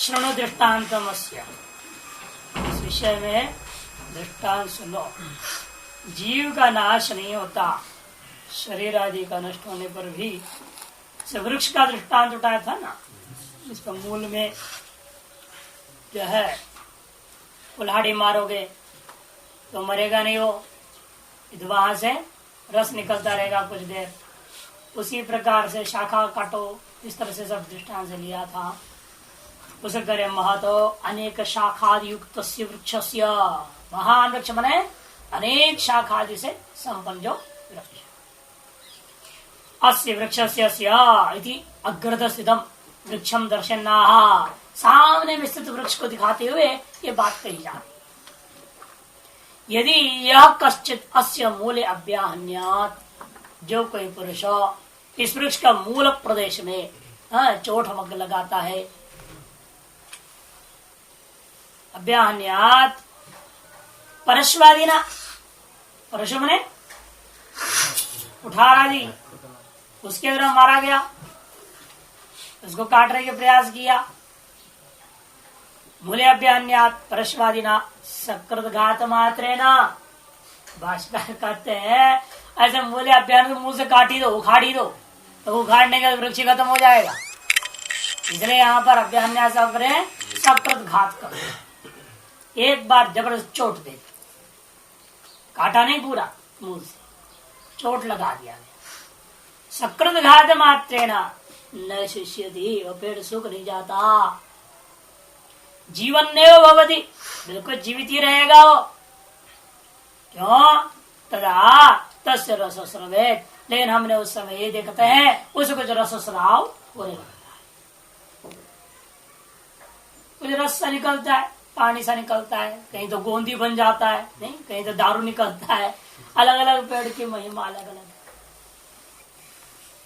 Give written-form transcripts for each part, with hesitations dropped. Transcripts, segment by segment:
शृणु दृष्टान्तमस्य, इस विषय में दृष्टांत सुनो। जीव का नाश नहीं होता, शरीर आदि का नष्ट होने पर भी। वृक्ष का दृष्टांत उठाया था ना, इसका मूल में जो है कुल्हाड़ी मारोगे तो मरेगा नहीं वो, वहां से रस निकलता रहेगा कुछ देर। उसी प्रकार से शाखा काटो, इस तरह से सब दृष्टांत से लिया था। उसे करे महतो अनेक शाखादि युक्त वृक्षस्य, महान वृक्ष बने अनेक शाखादि से संपन्न जो वृक्ष। अस्य वृक्षस्य इति अग्रद स्थितम वृक्षम दर्शनाः, सामने में स्थित वृक्ष को दिखाते हुए ये बात कही जा रही। यदि यह कश्चित अस्य मूले अभ्याहन्यात्, जो कोई पुरुष इस वृक्ष का मूल प्रदेश में चोट मग लगाता है, अभ्याहन्यात् परश्वादिना, परशु ने उठा दी, उसके द्वारा मारा गया, उसको काटने का प्रयास किया। मूले अभ्यान्यात् परश्वादिना सकृत घात मात्रेना, भाष्यकार कहते हैं ऐसे मूले अभ्यान मुंह से काटी दो, उखाड़ी दो, तो उखाड़ने का वृक्ष खत्म हो जाएगा। इसलिए यहाँ पर अभ्यान्यास सकृत घात करो, एक बार जबरदस्त चोट दे, काटा नहीं पूरा, मुंह से चोट लगा दिया। सकृत घात मात्रेना न शिष्यति, वो पेड़ सूख नहीं जाता। जीवन नेव भवति, बिल्कुल जीवित ही रहेगा वो। क्यों? तदा तस्य रस स्रवेत, लेकिन हमने उस समय ये देखते हैं उसको जो रस स्राव होने लगता है, कुछ रस सा निकलता है, पानी सा निकलता है, कहीं तो गोंदी बन जाता है, नहीं कहीं तो दारू निकलता है। अलग अलग पेड़ की महिमा अलग अलग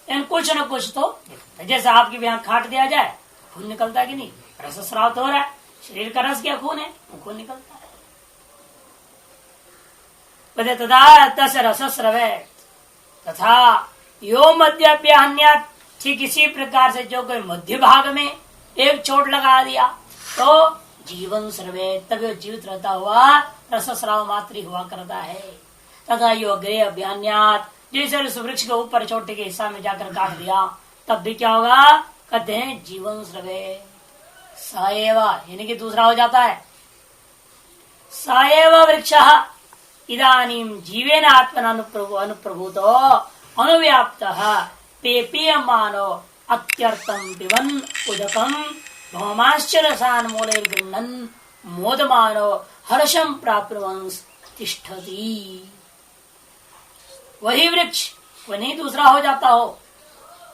है, कुछ न कुछ तो जैसे आपके यहाँ काट दिया जाए खून निकलता है कि नहीं, रस स्राव तो हो रहा है। शरीर का रस क्या खून है, वो खून निकलता है। तथा तस रस स्रवे तथा यो मध्याभ्यान्यात्, ठीक इसी प्रकार से जो कोई मध्य भाग में एक चोट लगा दिया तो जीवन स्रवे, तभी वो जीवित रहता हुआ रस स्राव मात्र हुआ करता है। तथा यो अग्रे अभ्यान्यात्, जैसे उस वृक्ष के ऊपर चोटी के हिस्सा में जाकर काट दिया तब भी क्या होगा, कहते हैं जीवन स्रवे सएव, यानी कि दूसरा हो जाता है। सएव वृक्षः इदानीं जीवेन आत्मना अनुप्रभूतो अनुव्याप्तः पेपीयमानो अत्यर्थं पिबन् उदकं भौमाश्च रसान् मूले गृह्णन् मोदमानो हर्षं प्राप्नुवन् तिष्ठति। वही वृक्ष, वो नहीं दूसरा हो जाता हो,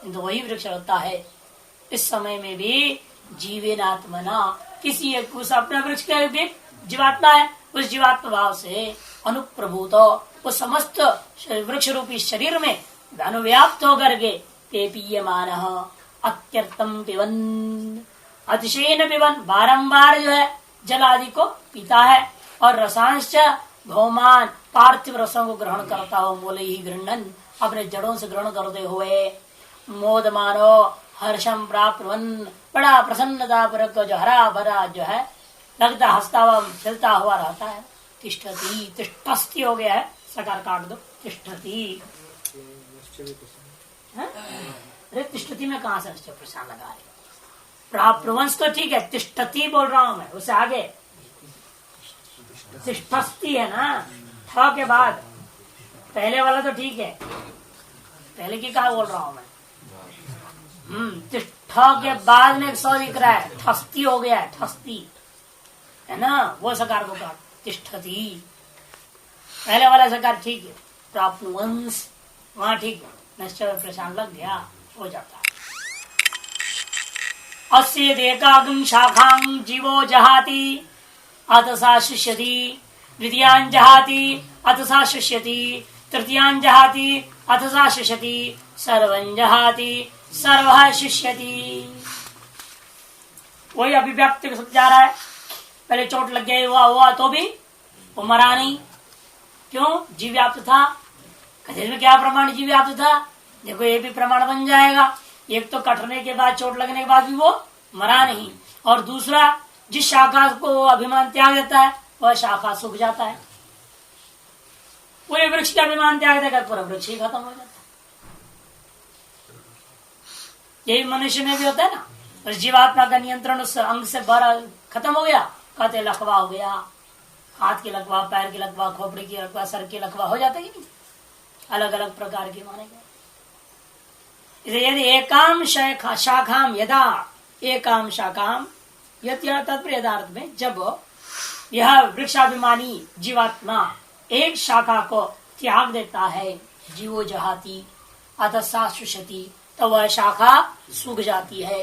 किंतु वही वृक्ष होता है। इस समय में भी जीवेन आत्मना, किसी एक उस अपने वृक्ष के भी जीवात्मा है, उस जीवात्मा भाव से अनुप्रभूत, उस समस्त वृक्ष रूपी शरीर में अनुव्याप्त होकर के पेपीयमान अत्यर्थम पिबन, अतिशयन पिबन, बारंबार जो है जल आदि को पीता है, और रसांश भौमान पार्थिव रसों को ग्रहण करता हो, मूले ही गृह्णन, अपने जड़ों से ग्रहण करते हुए, मोद मानो हर्षम प्राप्त, बड़ा प्रसन्नता पूर्वक जो हरा भरा जो है लगता, हंसता हुआ खिलता हुआ रहता है। तिष्ठति, तिष्ठस्ति हो गया है, सकार काट दो, तिष्ठति। अरे तिष्ठति में कहां से प्रशान लगा रहे, प्राप्तवंश तो ठीक है, तिष्ठति बोल रहा हूं मैं, उससे आगे तिष्ठस्ति है ना, ठ के बाद पहले वाला तो ठीक है, पहले की कहा बोल रहा हूं मैं। तिष्ठ के बाद में एक सौ दिख रहा है, ठस्ती हो गया है, ठस्ती है ना, वो सकार को काट, तिष्ठति। पहले वाला सकार ठीक है, प्राप्नुवंश वहां ठीक है, निश्चय प्रशांत लग गया, हो जाता है। अस्य देकागम शाखां जीवो जहाति अथ सा शुष्यति, द्वितीयां जहाति अथ सा शुष्यति, तृतीयां जहाति अथ सा शुष्यति, सर्वं जहाति सर्वः शुष्यति। वही अभिव्यक्ति जा रहा है, पहले चोट लग गई हुआ तो भी वो मरा नहीं, क्यों? जीव्याप्त था। कथेज में क्या प्रमाण जीव्याप्त था? देखो ये भी प्रमाण बन जाएगा। एक तो कटने के बाद, चोट लगने के बाद भी वो मरा नहीं, और दूसरा जिस शाखा को वो अभिमान त्याग देता है वह शाखा सूख जाता है। पूरे वृक्ष का अभिमान त्याग देगा पूरा वृक्ष ही खत्म हो जाता है। यही मनुष्य में भी होता है ना, उस जीवात्मा का नियंत्रण उस अंग से बाहर खत्म हो गया, कहते लकवा हो गया, हाथ की लकवा, पैर की लकवा, खोपड़ी की लकवा, सर की लकवा हो जाता है कि नहीं, अलग अलग प्रकार के माने गए। इसलिए यदि एकाम शाखाम यदा एकाम शाखाम तत्पर यदार्थ में जब यह वृक्षाभिमानी जीवात्मा एक शाखा को त्याग देता है, जीवो जहाती अतः सा शुष्यति, तो वह शाखा सूख जाती है।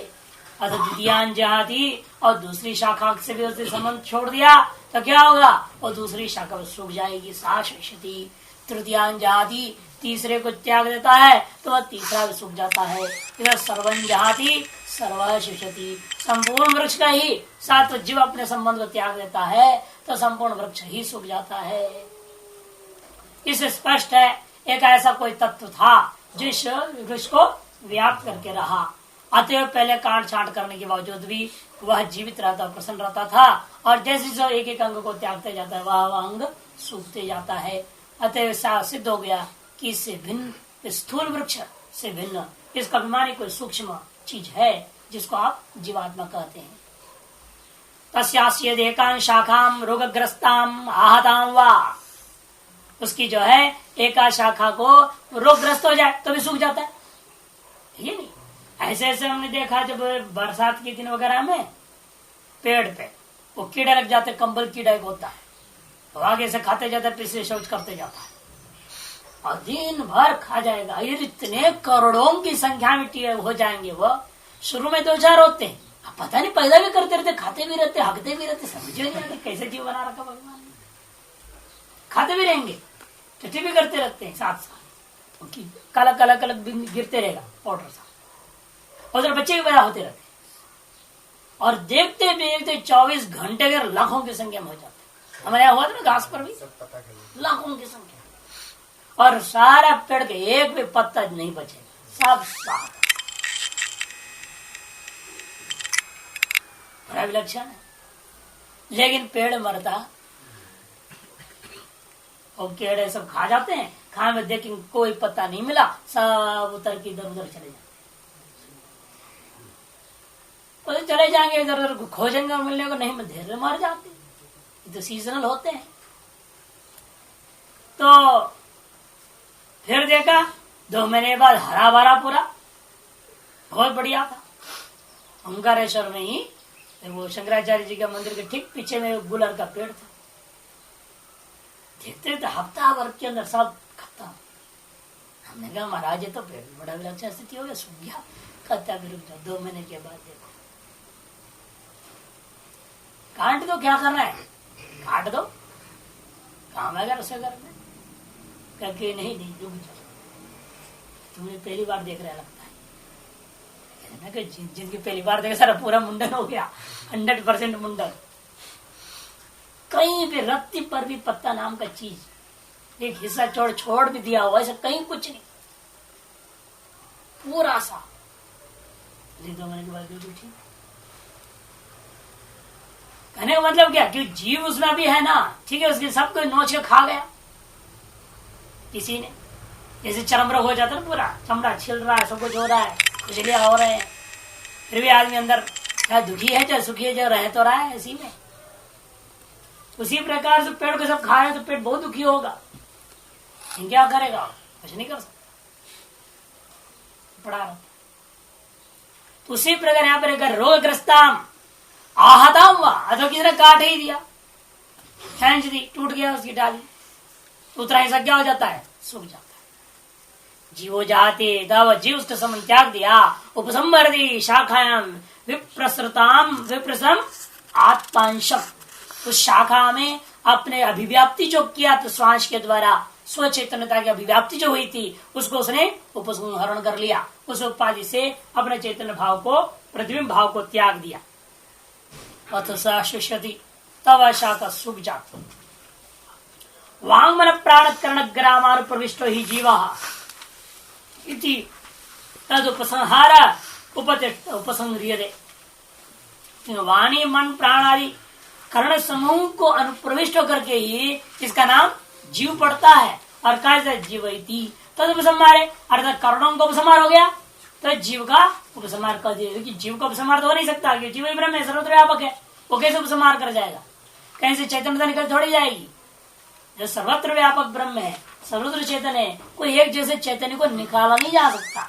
अतः द्वितीयान जहाती, और दूसरी शाखा से भी उसने संबंध छोड़ दिया तो क्या होगा, वो दूसरी शाखा सूख जाएगी, सा शुष्यति। तृतीयान जहाती, तीसरे को त्याग देता है तो वह तीसरा भी सूख जाता है। इधर सर्वन जहाती सर्व शुष्यति, संपूर्ण वृक्ष का ही साथ जीव अपने संबंध को त्याग देता है तो संपूर्ण वृक्ष ही सूख जाता है। इससे स्पष्ट है एक ऐसा कोई तत्व था जिस वृक्ष को व्याप्त करके रहा, अतएव पहले काट छांट करने के बावजूद भी वह जीवित रहता, प्रसन्न रहता था, और जैसे जो एक एक अंग को त्यागते जाता है वह अंग सूखते जाता है। अतएव सिद्ध हो गया कि इससे भिन्न, स्थूल वृक्ष से भिन्न इसका अभिमानी कोई सूक्ष्म चीज है जिसको आप जीवात्मा कहते हैं। तस्यास्य एकांश शाखाम रोगग्रस्ताम आहताम वा, उसकी जो है एका शाखा को रोगग्रस्त हो जाए तो भी सूख जाता है, ये नहीं। ऐसे ऐसे हमने देखा जब बरसात के दिन वगैरह में पेड़ पे वो कीड़े लग जाते, कंबल कीड़ा एक होता है, तो आगे से खाते जाता है, पीछे शौच करते जाता है और दिन भर खा जाएगा। ये इतने करोड़ों की संख्या में हो जाएंगे। वो शुरू में 2-4 होते हैं, पता नहीं पैदा भी करते रहते, खाते भी रहते, हकते भी रहते, समझ नहीं आते कैसे जीव बना रखा भगवान ने। खाते भी रहेंगे, टट्टी भी करते रहते हैं साथ साथ, काला काला काला गिरते रहेगा पाउडर सा, और बच्चे भी पैदा होते रहते और देखते देखते 24 घंटे के लाखों की संख्या में हो जाते। हमारे यहाँ हुआ था ना घास पर भी लाखों की संख्या, और सारा पेड़ के एक भी पत्ता नहीं बचेगा, सब साफ। बड़ा विलक्षण है, लेकिन पेड़ मरता और कीड़े सब खा जाते हैं, खाने में देखेंगे कोई पत्ता नहीं मिला, सब उतर के इधर उधर चले जाते, चले जाएंगे इधर उधर खोजेंगे और मिलने को नहीं मिलते, धीरे मर जाते। ये तो सीजनल होते हैं। तो फिर देखा 2 महीने बाद हरा भरा पूरा बहुत बढ़िया था। ओंकारेश्वर में ही वो शंकराचार्य जी के मंदिर के ठीक पीछे में गुलर का पेड़ था। देखते थे हफ्ता भर के अंदर सब खत्म। हमने कहा महाराज ये तो पेड़ बड़ा विलक्षण स्थिति हो गया, सूख गया। कहता भी रुक जाओ, 2 महीने के बाद देखो, काट दो, क्या करना है काट दो, काम है रसोई घर में। कहके नहीं रुक जाओ, तुमने पहली बार देख रहा लगता है। जिनकी पहली बार देखा सारा पूरा मुंडन हो गया, 100% मुंडन। कहीं भी रत्ती पर भी पत्ता नाम का चीज एक हिस्सा छोड़ भी दिया हुआ, ऐसा कहीं कुछ नहीं, पूरा सा। 2 महीने के बाद बिल्कुल ठीक। कहने का मतलब क्या कि जीव उसमें भी है ना, ठीक है, उसके सब कोई नोच के खा गया किसी ने। जैसे चर्म रोग हो जाता है, पूरा चमड़ा छिल रहा है, सब कुछ हो रहा है, खुजलियां हो रहे हैं, फिर भी आदमी अंदर चाहे दुखी है चाहे सुखी है, जो रह तो रहा है इसी में। उसी प्रकार से पेड़ को सब खाए तो पेड़ बहुत दुखी होगा, क्या करेगा, कुछ नहीं कर सकता, पड़ा रहता। तो उसी प्रकार यहाँ पर रोगग्रस्ताम आहता हुआ, अथवा किसी ने काट ही दिया, खींच दी, टूट गया उसकी डाली, तो उतना हिस्सा क्या हो जाता है, सूख जाता है। जीवो जाते तब जीव उसका संबंध त्याग दिया, उपसंवर्दी शाखायाम विप्रसम आत्मांशम, उस शाखा में अपने अभिव्याप्ति जो किया तो श्वास के द्वारा स्वचेतनता की अभिव्याप्ति जो हुई थी उसको उसने उपसंहरण कर लिया, उस उपाधि से अपने चैतन्य भाव को, प्रतिबिंब भाव को त्याग दिया। अथ शुष्यति, तब शाखा सूख जाती। वांगमन प्राण कर्ण ग्रामानु प्रविष्टो ही जीवा इति तद उपसंहार उपसंह्रियते। वाणी मन प्राण आदि कर्ण समूह को अनुप्रविष्ट होकर के ही इसका नाम जीव पड़ता है। और कैसे जीवती तद उपसंहार है, अर्थात कर्णों का उपसंहार हो गया तो जीव का उपसंहार कर दिया। क्योंकि जीव का उपसंहार तो हो नहीं सकता, क्योंकि जीव ही ब्रह्म है, सर्वत्र व्यापक है, वो कैसे उपसंहार कर जाएगा? कहीं से चैतन्यता निकल थोड़ी जाएगी। जो सर्वत्र व्यापक ब्रह्म है, सर्वत्र चेतन है, कोई एक जैसे चैतन्य को निकाला नहीं जा सकता।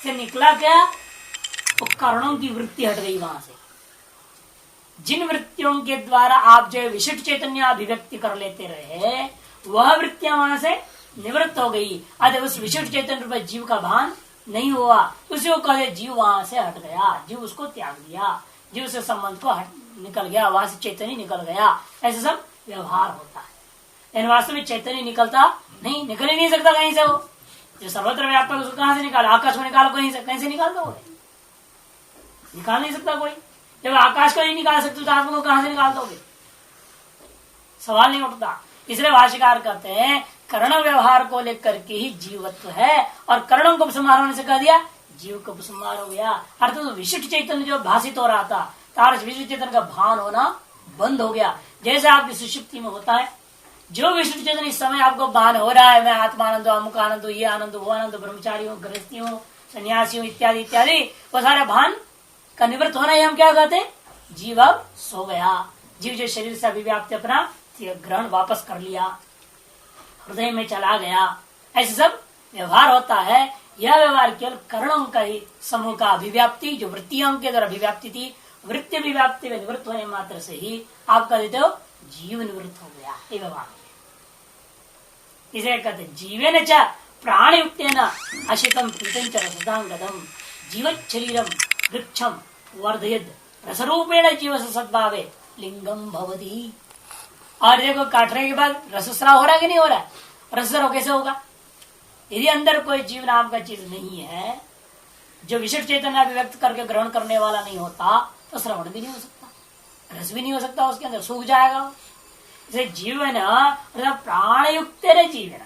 से निकला क्या? वो कर्णों की वृत्ति हट गई वहां से। जिन वृत्तियों के द्वारा आप जो विशिष्ट चैतन्य अभिव्यक्ति कर लेते रहे, वह वृत्तियां वहां से निवृत्त हो गई। अतः उस विशिष्ट चैतन्य रूप जीव का भान नहीं हुआ। उसी को कहते जीव वहां से हट गया, जीव उसको त्याग दिया, जीव से संबंध को निकल गया, वहां से चैतन्य निकल गया। ऐसे सब व्यवहार होता है। लेकिन वास्तव में चैतन्य निकलता नहीं, निकल ही नहीं सकता कहीं से। वो जो सर्वत्र व्यापक उसको कहां से निकाल? आकाश को निकालो कहीं से निकाल दो? निकाल नहीं सकता कोई। जब आकाश को नहीं निकाल सकते तो आत्मा को कहां से निकाल दोगे? सवाल नहीं उठता। इसलिए भाष्यकार कहते हैं कर्ण व्यवहार को लेकर के ही जीवत्व है, और कर्णों को उपसंहार होने से कह दिया जीव का उपसंहार हो गया। अर्थात तो विशिष्ट चैतन्य जो भाषित हो रहा था, तार विशिष्ट चैतन्य का भान होना बंद हो गया। जैसे आपकी सुषुप्ति में होता है, जो विशिष्ट चेतन इस समय आपको भान हो रहा है, मैं आत्मानंद हूं, अमुक आनंद हूं, ये आनंद वो आनंद, ब्रह्मचारी हूँ, गृहस्थी हूँ, सन्यासी हूँ, इत्यादि इत्यादि, वो सारे भान का निवृत्त होना ही हम क्या कहते हैं? जीव अब सो गया। जीव जो शरीर से अभिव्याप्ति अपना ग्रहण वापस कर लिया, हृदय में चला गया। ऐसे सब व्यवहार होता है। यह व्यवहार केवल कर्णों का ही समूह का अभिव्याप्ति, जो वृत्तियों के द्वारा अभिव्याप्ति थी, वृत्ति अभिव्याप्ति में निवृत्त होने मात्र से ही आप कह देते हो जीव निवृत्त हो गया। ये व्यवहार इसे कहते जीवेन च प्राणयुक्तेन अशितम पीतम च रसदांगदम जीवत् शरीरम वृक्षम वर्धयद रसरूपेण जीव सद्भावे लिंगम भवति। और देखो काटने के बाद रसस्राव हो रहा है कि नहीं हो रहा है? रसस्राव कैसे होगा? यदि अंदर कोई जीव नाम का चीज नहीं है, जो विशिष्ट चैतन्य अभिव्यक्त करके ग्रहण करने वाला नहीं होता, तो श्रवण भी नहीं हो सकता, रस भी नहीं हो सकता, उसके अंदर सूख जाएगा। जैसे जीवन प्राण युक्त जीवन,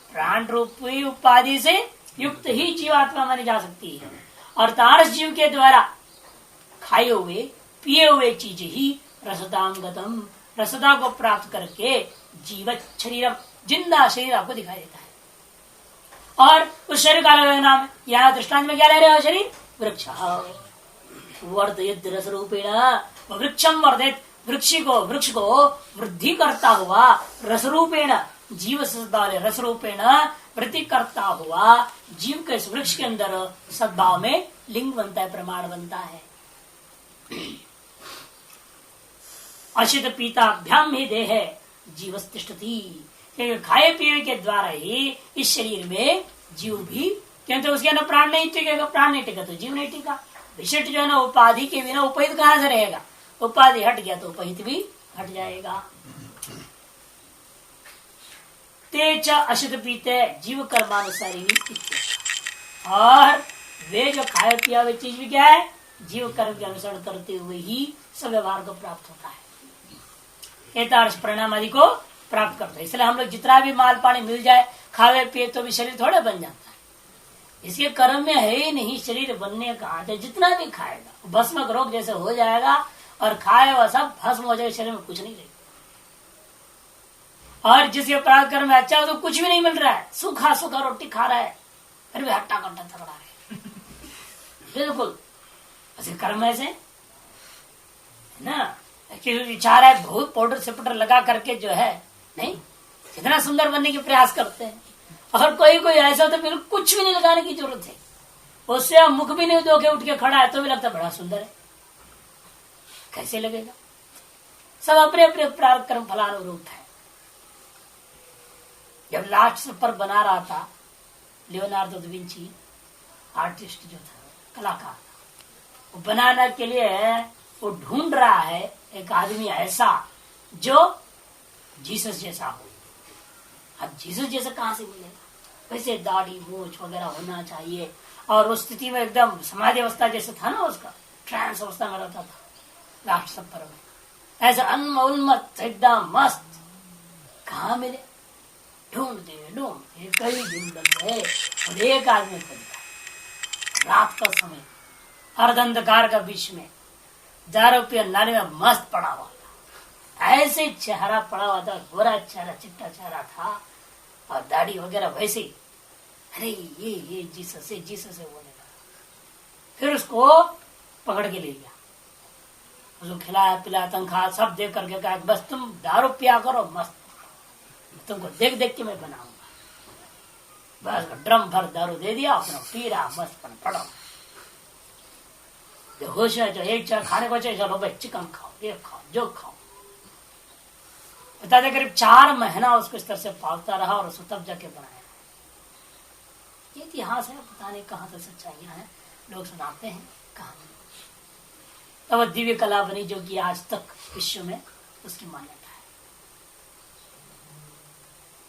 प्राण रूपी उपाधि से युक्त ही जीवात्मा मानी जा सकती है। और तारस जीव के द्वारा खाए हुए पिए हुए चीज ही रसदांगतम, रसदा को प्राप्त करके जीवत शरीरम, जिंदा शरीर आपको दिखाई देता है। और उस शरीर का अलग नाम है। यहाँ दृष्टांत में क्या ले रहे हो? शरीर वृक्ष वर्धयत रस रूपेण, वृक्षम वर्धित, वृक्ष को वृद्धि करता हुआ रस रूपेण, जीव सद्भाव रस रूपेण वृद्धि करता हुआ जीव के इस वृक्ष के अंदर सद्भाव में लिंग बनता है, प्रमाण बनता है। अशित पीताभ्याम ही देह जीवस्तिष्ठति, खाए पिए के द्वारा ही इस शरीर में जीव भी, क्योंकि उसके अंदर प्राण नहीं टिकेगा, प्राण नहीं टिका तो जीव नहीं टिका। विशिष्ट जो है ना उपाधि के बिना उपहित कहां से रहेगा? उपाधि हट गया तो उपहित भी हट जाएगा। तेज अशित पीते जीव कर्मानुसारी, और वे जो खाए पिया हुए चीज भी क्या है? जीव कर्म के अनुसरण करते हुए ही सब व्यवहार को प्राप्त होता है, एतार्थ परिणाम आदि को प्राप्त करता है। इसलिए हम लोग जितना भी माल पानी मिल जाए, खावे पिए तो भी शरीर थोड़ा बन जाता है। इसके कर्म में है ही नहीं शरीर बनने का। जितना भी खाएगा भस्म रोग जैसे हो जाएगा, और खाए वह सब भस्म हो जाएगा, शरीर में कुछ नहीं रहेगा। और जिसके अपराध कर्म में अच्छा हो तो कुछ भी नहीं मिल रहा है, सूखा सूखा रोटी खा रहा है, फिर भी हट्टा कट्टा तगड़ा है। बिल्कुल ऐसे कर्म ऐसे है ना, चाह रहा है बहुत पाउडर सिपटर लगा करके जो है नहीं, कितना सुंदर बनने की प्रयास करते हैं। और कोई ऐसा होता है बिल्कुल कुछ भी नहीं लगाने की जरूरत है, उससे आप मुख भी नहीं धो के उठ के खड़ा है तो भी लगता बड़ा सुंदर है। कैसे लगेगा? सब अपने अपने प्रारब्ध कर्म फलानुरूप है। जब लास्ट पर बना रहा था लियोनार्डो दा विंची, आर्टिस्ट जो था, कलाकार, वो बनाने के लिए वो ढूंढ रहा है एक आदमी ऐसा जो जीसस जैसा हो। अब जीसस जैसा कहां से मिलेगा? वैसे दाढ़ी मूछ वगैरह होना चाहिए, और उस स्थिति में एकदम समाधि अवस्था जैसे था ना, उसका ट्रांस अवस्था में रहता था लास्ट सप्पर में, ऐसा उन्मत्त एकदम मस्त। कहाँ मिले? ढूंढते कई दिन लग गए, और एक आदमी को दिखा रात का समय, अर्ध अंधकार का बीच में दारू पिया नाली में मस्त पड़ा हुआ था, ऐसे चेहरा पड़ा हुआ था, गोरा चेहरा, चिट्टा चेहरा था और दाढ़ी वगैरह वैसे ही। अरे ये जीसस से बोले लगा। फिर उसको पकड़ के ले गया, उसको खिलाया पिलाया, तनख्वाह सब दे करके कहा बस तुम दारू पिया करो मस्त, तुमको देख देख के मैं बनाऊंगा। बस ड्रम भर दारू दे दिया, अपना पी रहा मस्त पड़ा। जो होश है, जो एक चार खाने को चाहिए, चलो भाई चिकन खाओ, ये खाओ, जो खाओ। बता दे करीब 4 महीना उसको इस तरह से पालता रहा और उसको तब जाके बनाया। ये इतिहास है, पता नहीं कहाँ से सच्चाइयां हैं, लोग सुनाते हैं कहानी। तब दिव्य कला बनी जो कि आज तक विश्व में उसकी मान्यता है।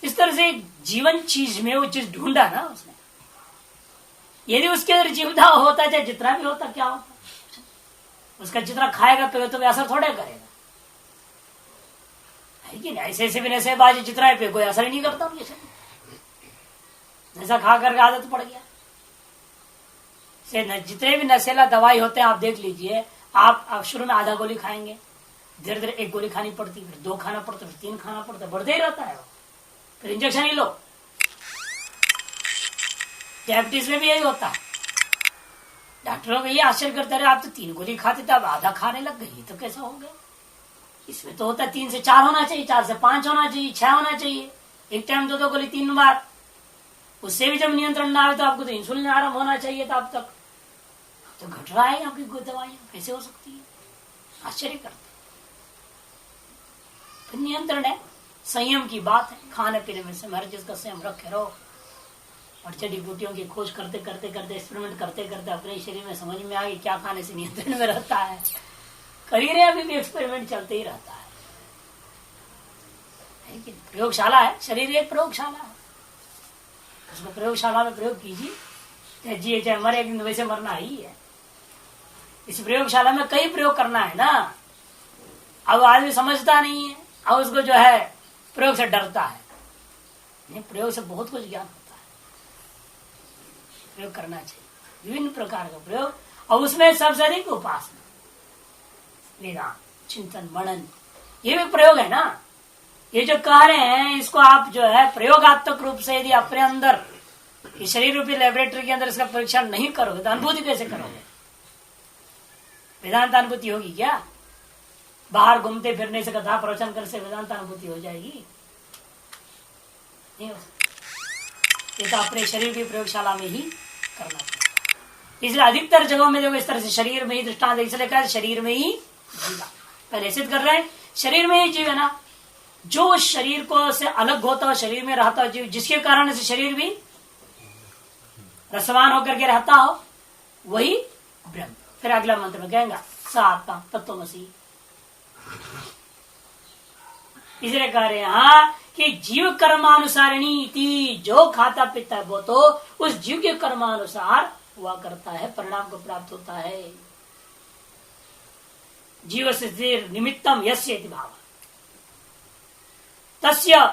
इस तरह से जीवन चीज में वो चीज ढूंढा ना उसने, यदि उसके अंदर जीवता होता, चाहे जितना भी होता, क्या होता, उसका जितना खाएगा पे तो असर थोड़े करेगा, है कि नहीं? ऐसे भी नशे बाजी जितना पे कोई असर ही नहीं करता उनके शरीर, नशा खा करके आदत पड़ गया। जितने भी नशेला दवाई होते हैं आप देख लीजिए, आप शुरू में आधा गोली खाएंगे, धीरे धीरे 1 गोली खानी पड़ती, फिर 2 खाना पड़ता, फिर 3 खाना पड़ता, बढ़ते ही रहता है। फिर इंजेक्शन ही लो। डायबिटीज में भी यही होता है, डॉक्टरों को ये आश्चर्य करते रहे आप तो 3 गोली खाते थे, अब आधा खाने लग गई, तो कैसा हो गया? इसमें तो होता है 3 से 4 होना चाहिए, 4 से 5 होना चाहिए, 6 होना चाहिए, एक टाइम 2 गोली 3 बार। उससे भी जब नियंत्रण ना आए तो आपको तो इंसुलिन आराम होना चाहिए था अब तक, तो घट रहा है आपकी दवाइयां, कैसे हो सकती है? आश्चर्य करते। फिर नियंत्रण है, संयम की बात है, खाने पीने में से हर चीज का संयम रखे रहो। और जड़ी बूटियों की खोज करते करते एक्सपेरिमेंट करते करते अपने शरीर में समझ में आ गई क्या खाने से नियंत्रण में रहता है। करी रहे, अभी भी एक्सपेरिमेंट चलते ही रहता है कि प्रयोगशाला है, शरीर एक प्रयोगशाला है, उसको प्रयोगशाला में प्रयोग कीजिए, चाहे जिए चाहे मरे, एक दिन वैसे मरना ही है। इस प्रयोगशाला में कई प्रयोग करना है ना। अब आदमी समझता नहीं है, अब उसको जो है प्रयोग से डरता है। नहीं, प्रयोग से बहुत कुछ ज्ञान होता है, प्रयोग करना चाहिए, विभिन्न प्रकार का प्रयोग। और उसमें सबसे अधिक उपासना, वेदांत, चिंतन, मनन, ये भी प्रयोग है ना। ये जो कह रहे हैं इसको आप जो है प्रयोगात्मक रूप से यदि अपने अंदर इस शरीर रूपी लेबोरेटरी के अंदर इसका परीक्षण नहीं करोगे तो अनुभूति कैसे करोगे? वेदांत अनुभूति होगी क्या? बाहर घूमते फिरने से, कथा प्रवचन करने से वेदांत अनुभूति हो जाएगी? नहीं हो सकती। ये तो अपने शरीर की प्रयोगशाला में ही करना चाहिए। इसलिए अधिकतर जगहों में जो इस तरह से शरीर में ही दृष्टांत, इसलिए कहा शरीर में ही जीवा। पहले सिद्ध कर रहे हैं शरीर में ही जीव है ना। जो शरीर को से अलग होता हो, शरीर में रहता हो जीव, जिसके कारण से शरीर भी रसवान होकर के रहता हो, वही ब्रह्म। फिर अगला मंत्र में कहेंगे स आत्मा तत्वमसि। इसलिए कह रहे हैं कि जीव कर्मानुसारिणी थी, जो खाता पीता है वो तो उस जीव के कर्मानुसार हुआ करता है, परिणाम को प्राप्त होता है। जीव से निमित्तम यस्य इति भाव तस्य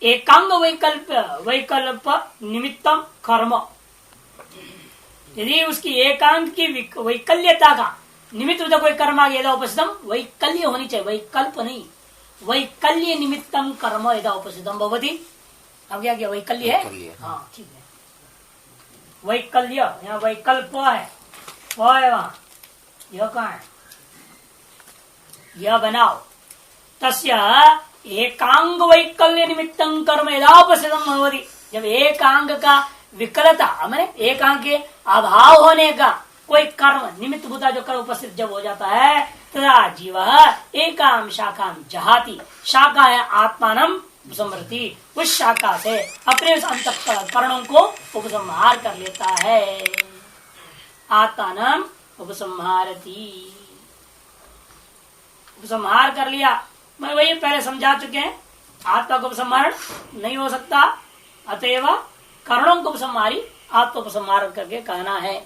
एकांग वैकल्प निमित्तम कर्म। यदि उसकी एकांग की वैकल्यता का निमित्त कोई कर्म आ गया उपस्थितम, वैकल्य होनी चाहिए, वैकल्प नहीं, वैकल्य निमित्तम कर्म यदा उपस्थितम भवति। अब क्या क्या वैकल्य है? हाँ ठीक है, वैकल्य यहाँ वैकल्प है, वहां यह कहाँ है? यह बनाओ तस्य एकांग वैकल्य निमित्तम कर्म यदा उपस्थितम भवति। जब एकांग का विकलता मैंने एकांग के अभाव होने का कोई कर्म निमित्त भूता जो कर्म उपस्थित जब हो जाता है, तथा जीव एकाम शाखा जहाती, शाखा है आत्मानम उपसंहरति, उस शाखा से अपने उस अंतःकरणों को उपसंहार कर लेता है। आत्मानम उपसंहारति, उपसंहार कर लिया। मैं वही पहले समझा चुके हैं, आत्मा को उपसंहारण नहीं हो सकता, अतएव करणों को उपसंहारी आत्मा उपसंहार करके कहना है।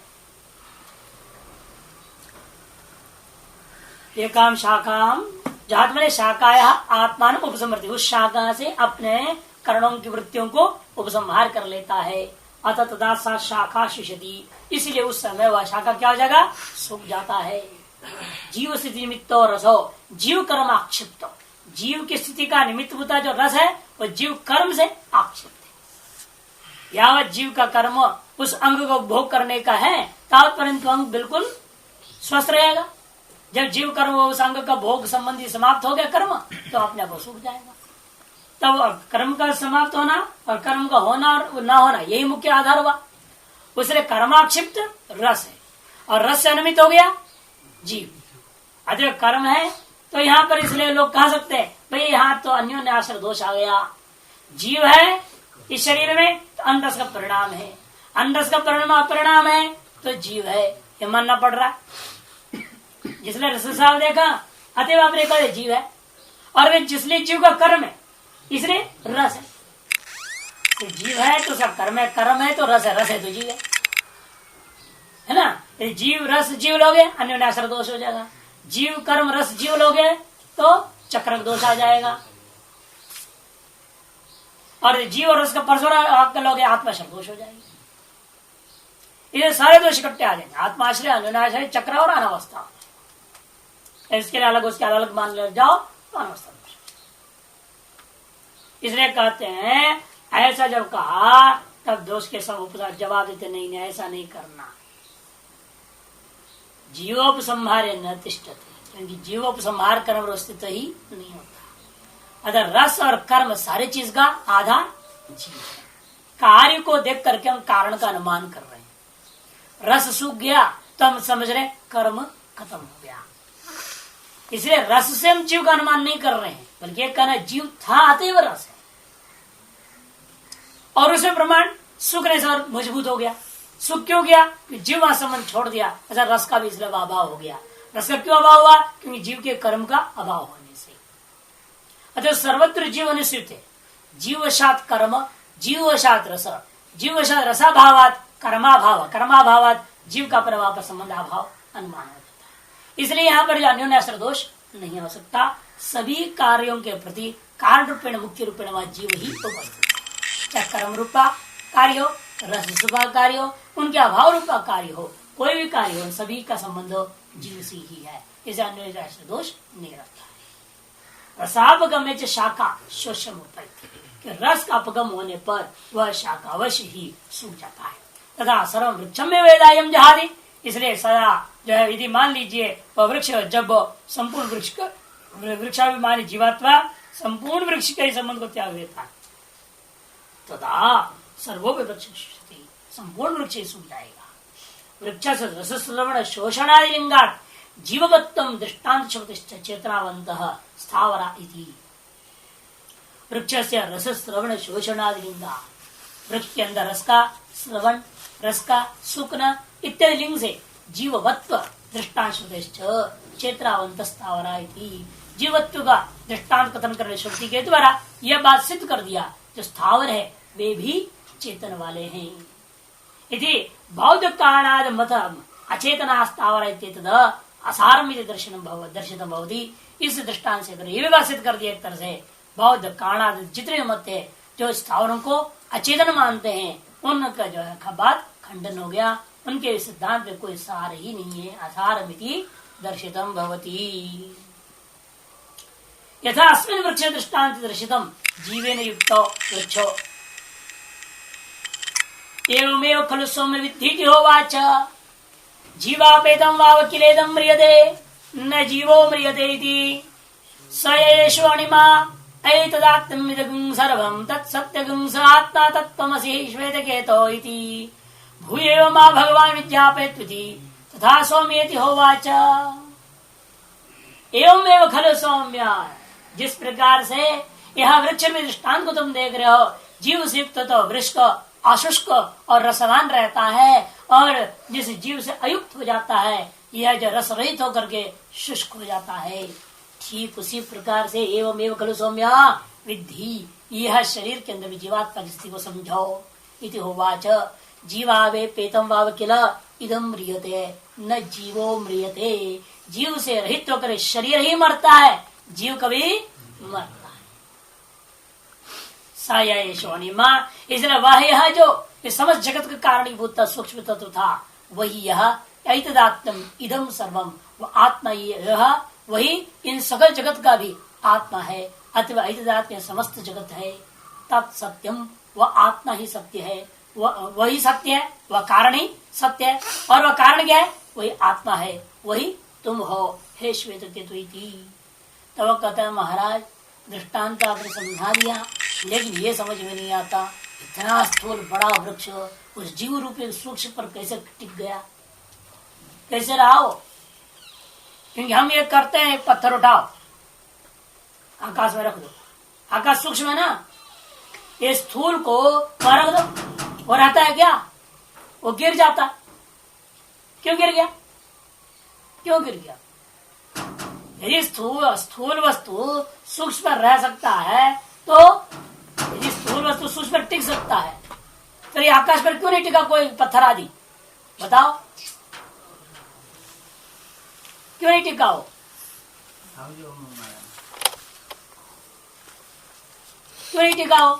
एकाम शाखाम जहां मैंने शाखाया आत्मान उपसंहरति, उस शाखा से अपने करणों की वृत्तियों को उपसंहार कर लेता है। अतः तदा सा शाखा शिष्यति, इसलिए उस समय वह शाखा क्या हो जाएगा? सूख जाता है। जीव स्थिति निमित्तो रसो जीव कर्म आक्षिप्त, जीव की स्थिति का निमित्त होता जो रस है वो जीव कर्म से आक्षिप्त है। यावत जीव का कर्म उस अंग को भोग करने का है तावत परंतु अंग बिल्कुल स्वस्थ रहेगा। जब जीव कर्म उस अंग का भोग संबंधी समाप्त हो गया कर्म, तो अपने आप सूख जाएगा। तब कर्म का समाप्त होना और कर्म का होना और न होना यही मुख्य आधार हुआ। उसने कर्माक्षिप्त रस है और रस से अनुमित हो गया जीव। अगर कर्म है तो यहाँ पर इसलिए लोग कह सकते हैं भाई यहाँ तो अन्योन्य आश्रय दोष आ गया। जीव है इस शरीर में तो अनरस का परिणाम है, अनरस का परिणाम है तो जीव है, ये मानना पड़ रहा है। जिसने रस साहब देखा अतएव आपने कहा जीव है, और जिसने जीव का कर्म है इसलिए रस है। तो जीव है तो सब कर्म है तो रस है तो जीव है ना। जीव रस जीव लोगे अन्य आश्रय दोष हो जाएगा, जीव कर्म रस जीव लोगे तो चक्रक दोष आ जाएगा, और जीव और रस का परस्पर लोगे आत्माश्रय दोष हो जाएगी। ये सारे दोष इकट्ठे आ जाएंगे, आत्माश्रय अन्योन्याश्रय चक्र और अनावस्था। इसके लिए अलग उसके अलग मान ले जाओ तो अनावस्था दोष। इसलिए कहते हैं ऐसा जब कहा तब दोष के सब उपचार जवाब देते नहीं, ऐसा नहीं करना। जीवोपसंहार न तिष्ठते, क्योंकि जीवोपसंहार कर्म स्थित ही नहीं होता। अगर रस और कर्म सारे चीज का आधार जीव है। कार्य को देख करके हम कारण का अनुमान कर रहे हैं। रस सूख गया तो हम समझ रहे कर्म खत्म हो गया, इसलिए रस से हम जीव का अनुमान नहीं कर रहे हैं, बल्कि एक कहना जीव था अतएव रस है। और उसमें प्रमाण सुखने से मजबूत हो गया। सुख क्यों गया? जीव वहां संबंध छोड़ दिया, ऐसा रस का भी इसलिए अभाव हो गया। रस का क्यों अभाव हुआ? क्योंकि जीव के कर्म का अभाव होने से। अतः सर्वत्र जीव अनुसूत है। जीववशात कर्म, जीववशात रस, जीववशात रसाभावात कर्माभाव, कर्माभावात जीव का प्रभाव पर संबंध अभाव अनुमान हो जाता है। इसलिए यहाँ पर अन्योन्याश्रय दोष नहीं हो सकता। सभी कार्यों के प्रति कारण रूपेण मुख्य रूपेण वह जीव ही उपस्थित है। चाहे कर्म रूपा कार्य हो, रस रूपा कार्य हो, उनके अभाव रूपा कार्य हो, कोई भी कार्य हो, सभी का संबंध जीव से ही है। इसे अन्योन्याश्रय दोष नहीं रखता है। रसापगम्य शाखा शोषम उत्पत्ति, कि रस का अपगम होने पर वह शाखा अवश्य ही सूख जाता है। तथा सर्व वृक्षम में वेदायम जहादी, इसलिए सदा जो है यदि मान लीजिए वह वृक्ष जब संपूर्ण वृक्षाभिमानी जीवात्मा संपूर्ण वृक्ष के संबंध को त्याग देता है तथा सर्वोपि वृक्ष संपूर्ण वृक्ष सूख जाएगा। वृक्ष से रस श्रवण शोषणादि लिंगात जीववत्तम दृष्टांत शब्द चेतनावंत स्थावरा इति। वृक्ष से रस श्रवण शोषणादि लिंगा, वृक्ष के अंदर रस का श्रवण, रस का सूखना इत्यादि लिंग से जीववत्व दृष्टांत शब्द चेतनावंत स्थावरा इति। जीवत्व का दृष्टांत कथन करने श्रुति के द्वारा यह बात सिद्ध कर दिया जो स्थावर है वे भी चेतन वाले हैं। यदि बौद्ध कारणाद मत अचेतना स्थावर असारम दर्शित भवती। इस दृष्टांत से अगर ये भी बात सिद्ध कर दिया एक तरह से बौद्ध कारणाद जितने मत है जो स्थावरों को अचेतन मानते हैं उनका जो है बात खंडन हो गया। उनके सिद्धांत में कोई सार ही नहीं है। असारमिति दर्शितम भवती। यथा अस्मिन् वृक्ष दृष्टांत दर्शितम जीवेन युक्तो वृक्षो एवमेव खलु सौम्य विद्धि होवाच। जीवापेदं वावकिलेदं म्रियते न जीवो म्रियते इति। स एषु अणिमा एतदात्ममिदं सर्वं तत्सत्यगं स आत्मा तत्त्वमसि श्वेतकेतो इति। भूयेव मा भगवान् विज्ञापयत्विति तथा सौम्येति होवाच। एवमेव खलु सौम्य, जिस प्रकार से यह वृक्ष में दृष्टांत को तुम देख रहे हो, जीव से युक्त तो वृक्ष अशुष्क और रसवान रहता है, और जिस जीव से अयुक्त हो जाता है यह जो रस रहित होकर के शुष्क हो जाता है। ठीक उसी प्रकार से एवं एवं खलु सौम्य विद्धि, यह शरीर के अंदर जीवात्मा की स्थिति को समझो। इति होवाच। जीवावे पेतम वाव किल इदम म्रियते न जीवो म्रियते। जीव से रहित होकर शरीर ही मरता है, जीव कभी मरता है। सायशोनिमा, इसलिए वह यह जो इस समस्त जगत का कारणीभूत सूक्ष्म तत्व था वही यह ऐतदात्म इदम सर्वम, वो आत्मा यह वही इन सकल जगत का भी आत्मा है, अथवा ऐतदात्म समस्त जगत है। तत्सत्यम, वह आत्मा ही सत्य है, वही सत्य है, वह कारण ही सत्य है। और वह कारण क्या है? वही आत्मा है, वही तुम हो, हे श्वेत केतु। तब कहते हैं महाराज दृष्टांत आपने समझा दिया, लेकिन ये समझ में नहीं आता इतना स्थूल बड़ा वृक्ष उस जीव रूपी सूक्ष्म पर कैसे टिक गया, कैसे रहा हो? क्योंकि हम ये करते हैं, पत्थर उठाओ आकाश में रख दो, आकाश सूक्ष्म है ना, ये स्थूल को वहां रख दो, वो रहता है क्या? वो गिर जाता। क्यों गिर गया? क्यों गिर गया? यदि स्थूल वस्तु सूक्ष्म पर रह सकता है, तो यदि स्थूल वस्तु सूक्ष्म पर टिक सकता है, तो ये आकाश पर क्यों नहीं टिका कोई पत्थर आदि? बताओ क्यों नहीं टिका हो? क्यों नहीं टिका हो?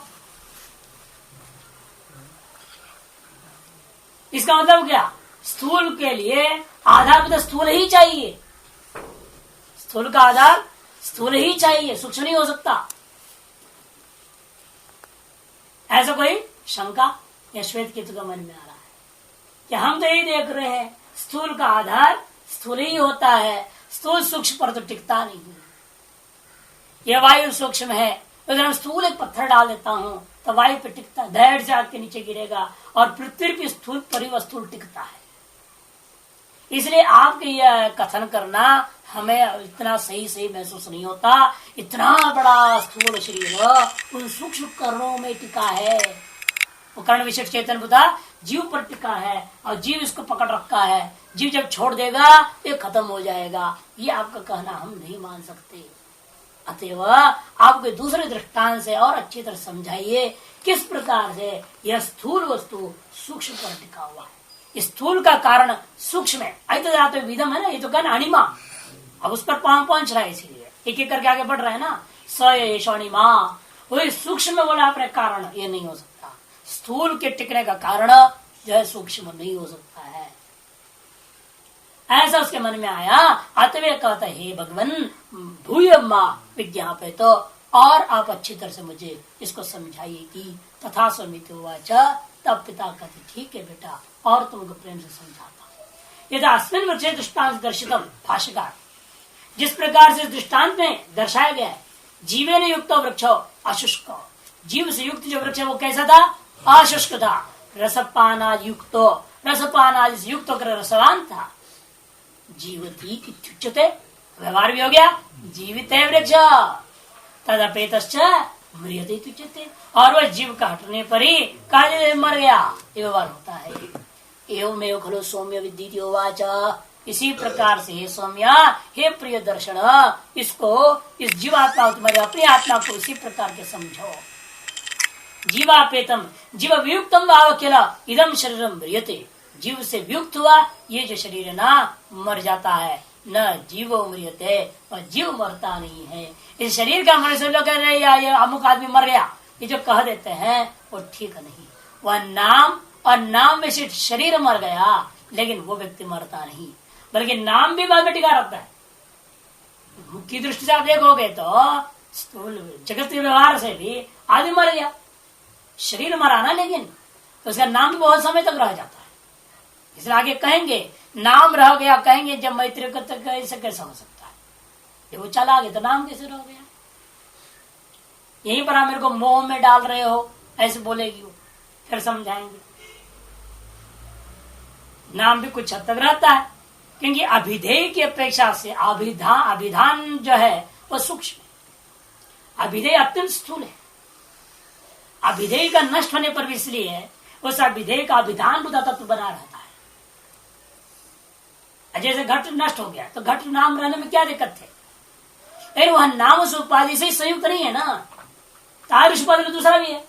इसका मतलब क्या? स्थूल के लिए आधार तो स्थूल ही चाहिए, स्थूल का आधार स्थूल ही चाहिए, सूक्ष्म नहीं हो सकता। ऐसा कोई शंका या श्वेत केतु का मन में आ रहा है कि हम तो यही देख रहे हैं स्थूल का आधार स्थूल ही होता है, स्थूल सूक्ष्म पर तो टिकता नहीं। यह वायु सूक्ष्म है, अगर हम स्थूल एक पत्थर डाल देता हूं तो वायु पे टिकता है, धैर्य से आग के नीचे गिरेगा, और पृथ्वी पे स्थूल पर ही स्थूल टिकता है। इसलिए आपके यह कथन करना हमें इतना सही महसूस नहीं होता। इतना बड़ा स्थूल शरीर उन सूक्ष्म कर्णों में टिका है, वो कर्ण विशेष चेतन बुधा जीव पर टिका है, और जीव इसको पकड़ रखा है। जीव जब छोड़ देगा ये खत्म हो जाएगा। ये आपका कहना हम नहीं मान सकते। अतएव आपके दूसरे दृष्टांत से और अच्छी तरह समझाइए किस प्रकार से यह स्थूल वस्तु सूक्ष्म पर टिका हुआ है। स्थूल का कारण सूक्ष्म है, ऐतदात्म विदम है ना, ये तो कहना अणिमा, अब उस पर पहुंच रहा है, इसीलिए एक एक करके आगे बढ़ रहा है ना। स अणिमा, वही सूक्ष्म में बोला अपने कारण, ये नहीं हो सकता। स्थूल के टिकने का कारण जो है सूक्ष्म नहीं हो सकता है, ऐसा उसके मन में आया। अतवे कहता है हे भगवान भूय मां विज्ञापे, तो और आप अच्छी तरह से मुझे इसको समझाइए कि तथा समिति वाच। तब पिता कहते ठीक है बेटा, और तुमको प्रेम से समझाता हूं। यदि अस्मिन वृक्षे दृष्टांत दर्शितम, भाष्यकार जिस प्रकार से दृष्टांत में दर्शाया गया है, जीवे ने युक्त वृक्ष अशुष्क, जीव से युक्त जो वृक्ष है वो कैसा था? अशुष्क था। रसपाना युक्त, रसपाना से युक्त होकर रसवान था। जीवती इत्युच्यते, व्यवहार भी हो गया, जीवित है वृक्ष, तदपेतश्च म्रियते इत्युच्यते, और वह जीव का हटने पर ही काले मर गया, ये व्यवहार होता है। एवमेव खलु सौम्य विदिति उवाच, इसी प्रकार से हे सौम्य, हे प्रिय दर्शन, इसको इस जीवात्मा तुम्हारे अपनी आत्मा को इसी प्रकार के समझो। जीवापेतम जीव वियुक्तम वावकेला इदम शरीरम म्रियते, जीव से वियुक्त हुआ ये जो शरीर ना मर जाता है, न जीवो म्रियते, और जीव मरता नहीं है। इस शरीर का मरने से लोग कह रहे हैं ये अमुक आदमी मर गया, ये जो कह देते हैं वो ठीक नहीं। वह नाम और नाम में से शरीर मर गया, लेकिन वो व्यक्ति मरता नहीं, बल्कि नाम भी बाद में टिका रहता है। की दृष्टि से आप देखोगे तो स्थूल जगत के व्यवहार से भी आदमी मर गया, शरीर मरा ना, लेकिन तो उसका नाम भी बहुत समय तक रह जाता है। इसलिए आगे कहेंगे नाम रह गया, कहेंगे जब मैत्री को तक ऐसे कैसा हो सकता है, जब वो चला गया तो नाम कैसे रह गया? यहीं पर आप मेरे को मोह में डाल रहे हो, ऐसे बोलेगी वो, फिर समझाएंगे। नाम भी कुछ हद तक रहता है, क्योंकि अभिधेय की अपेक्षा से अभिधान जो है वो सूक्ष्म है, अभिधेय अत्यंत स्थूल है। अभिधेय का नष्ट होने पर भी इसलिए है उस अभिधेय का अभिधान बुधा तत्व बना रहता है। जैसे घट नष्ट हो गया तो घट नाम रहने में क्या दिक्कत है, लेकिन वह नाम उस उपाधि से संयुक्त नहीं है ना, तारुष उपाधि तो दूसरा भी है।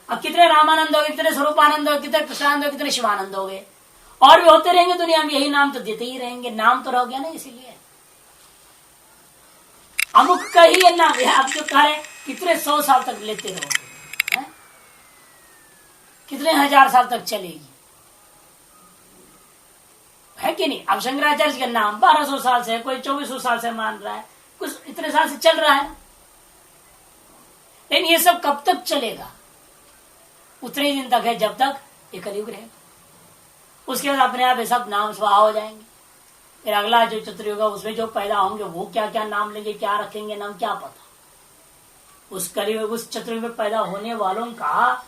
अब कितने रामानंद हो गए, कितने स्वरूपानंद हो गए, कितने कृष्णानंद हो गए, कितने शिवानंद हो गए, और भी होते रहेंगे दुनिया में, यही नाम तो देते ही रहेंगे, नाम तो रह गया ना। इसीलिए अमुक का ही है नाम, आप जो कह रहे कितने 100 साल तक लेते रहोगे, कितने 1000 साल तक चलेगी। है कि नहीं? अब शंकराचार्य का नाम 1200 साल से, कोई 2400 साल से मान रहा है, कुछ इतने साल से चल रहा है। लेकिन ये सब कब तक चलेगा? उतने दिन तक है जब तक ये कलयुग रहेगा। उसके बाद अपने आप ये सब नाम स्वाहा हो जाएंगे। फिर अगला जो चतुर्युग है उसमें जो पैदा होंगे वो क्या क्या नाम लेंगे, क्या रखेंगे नाम, क्या पता। उस कलयुग, उस चतुर्युग में पैदा होने वालों का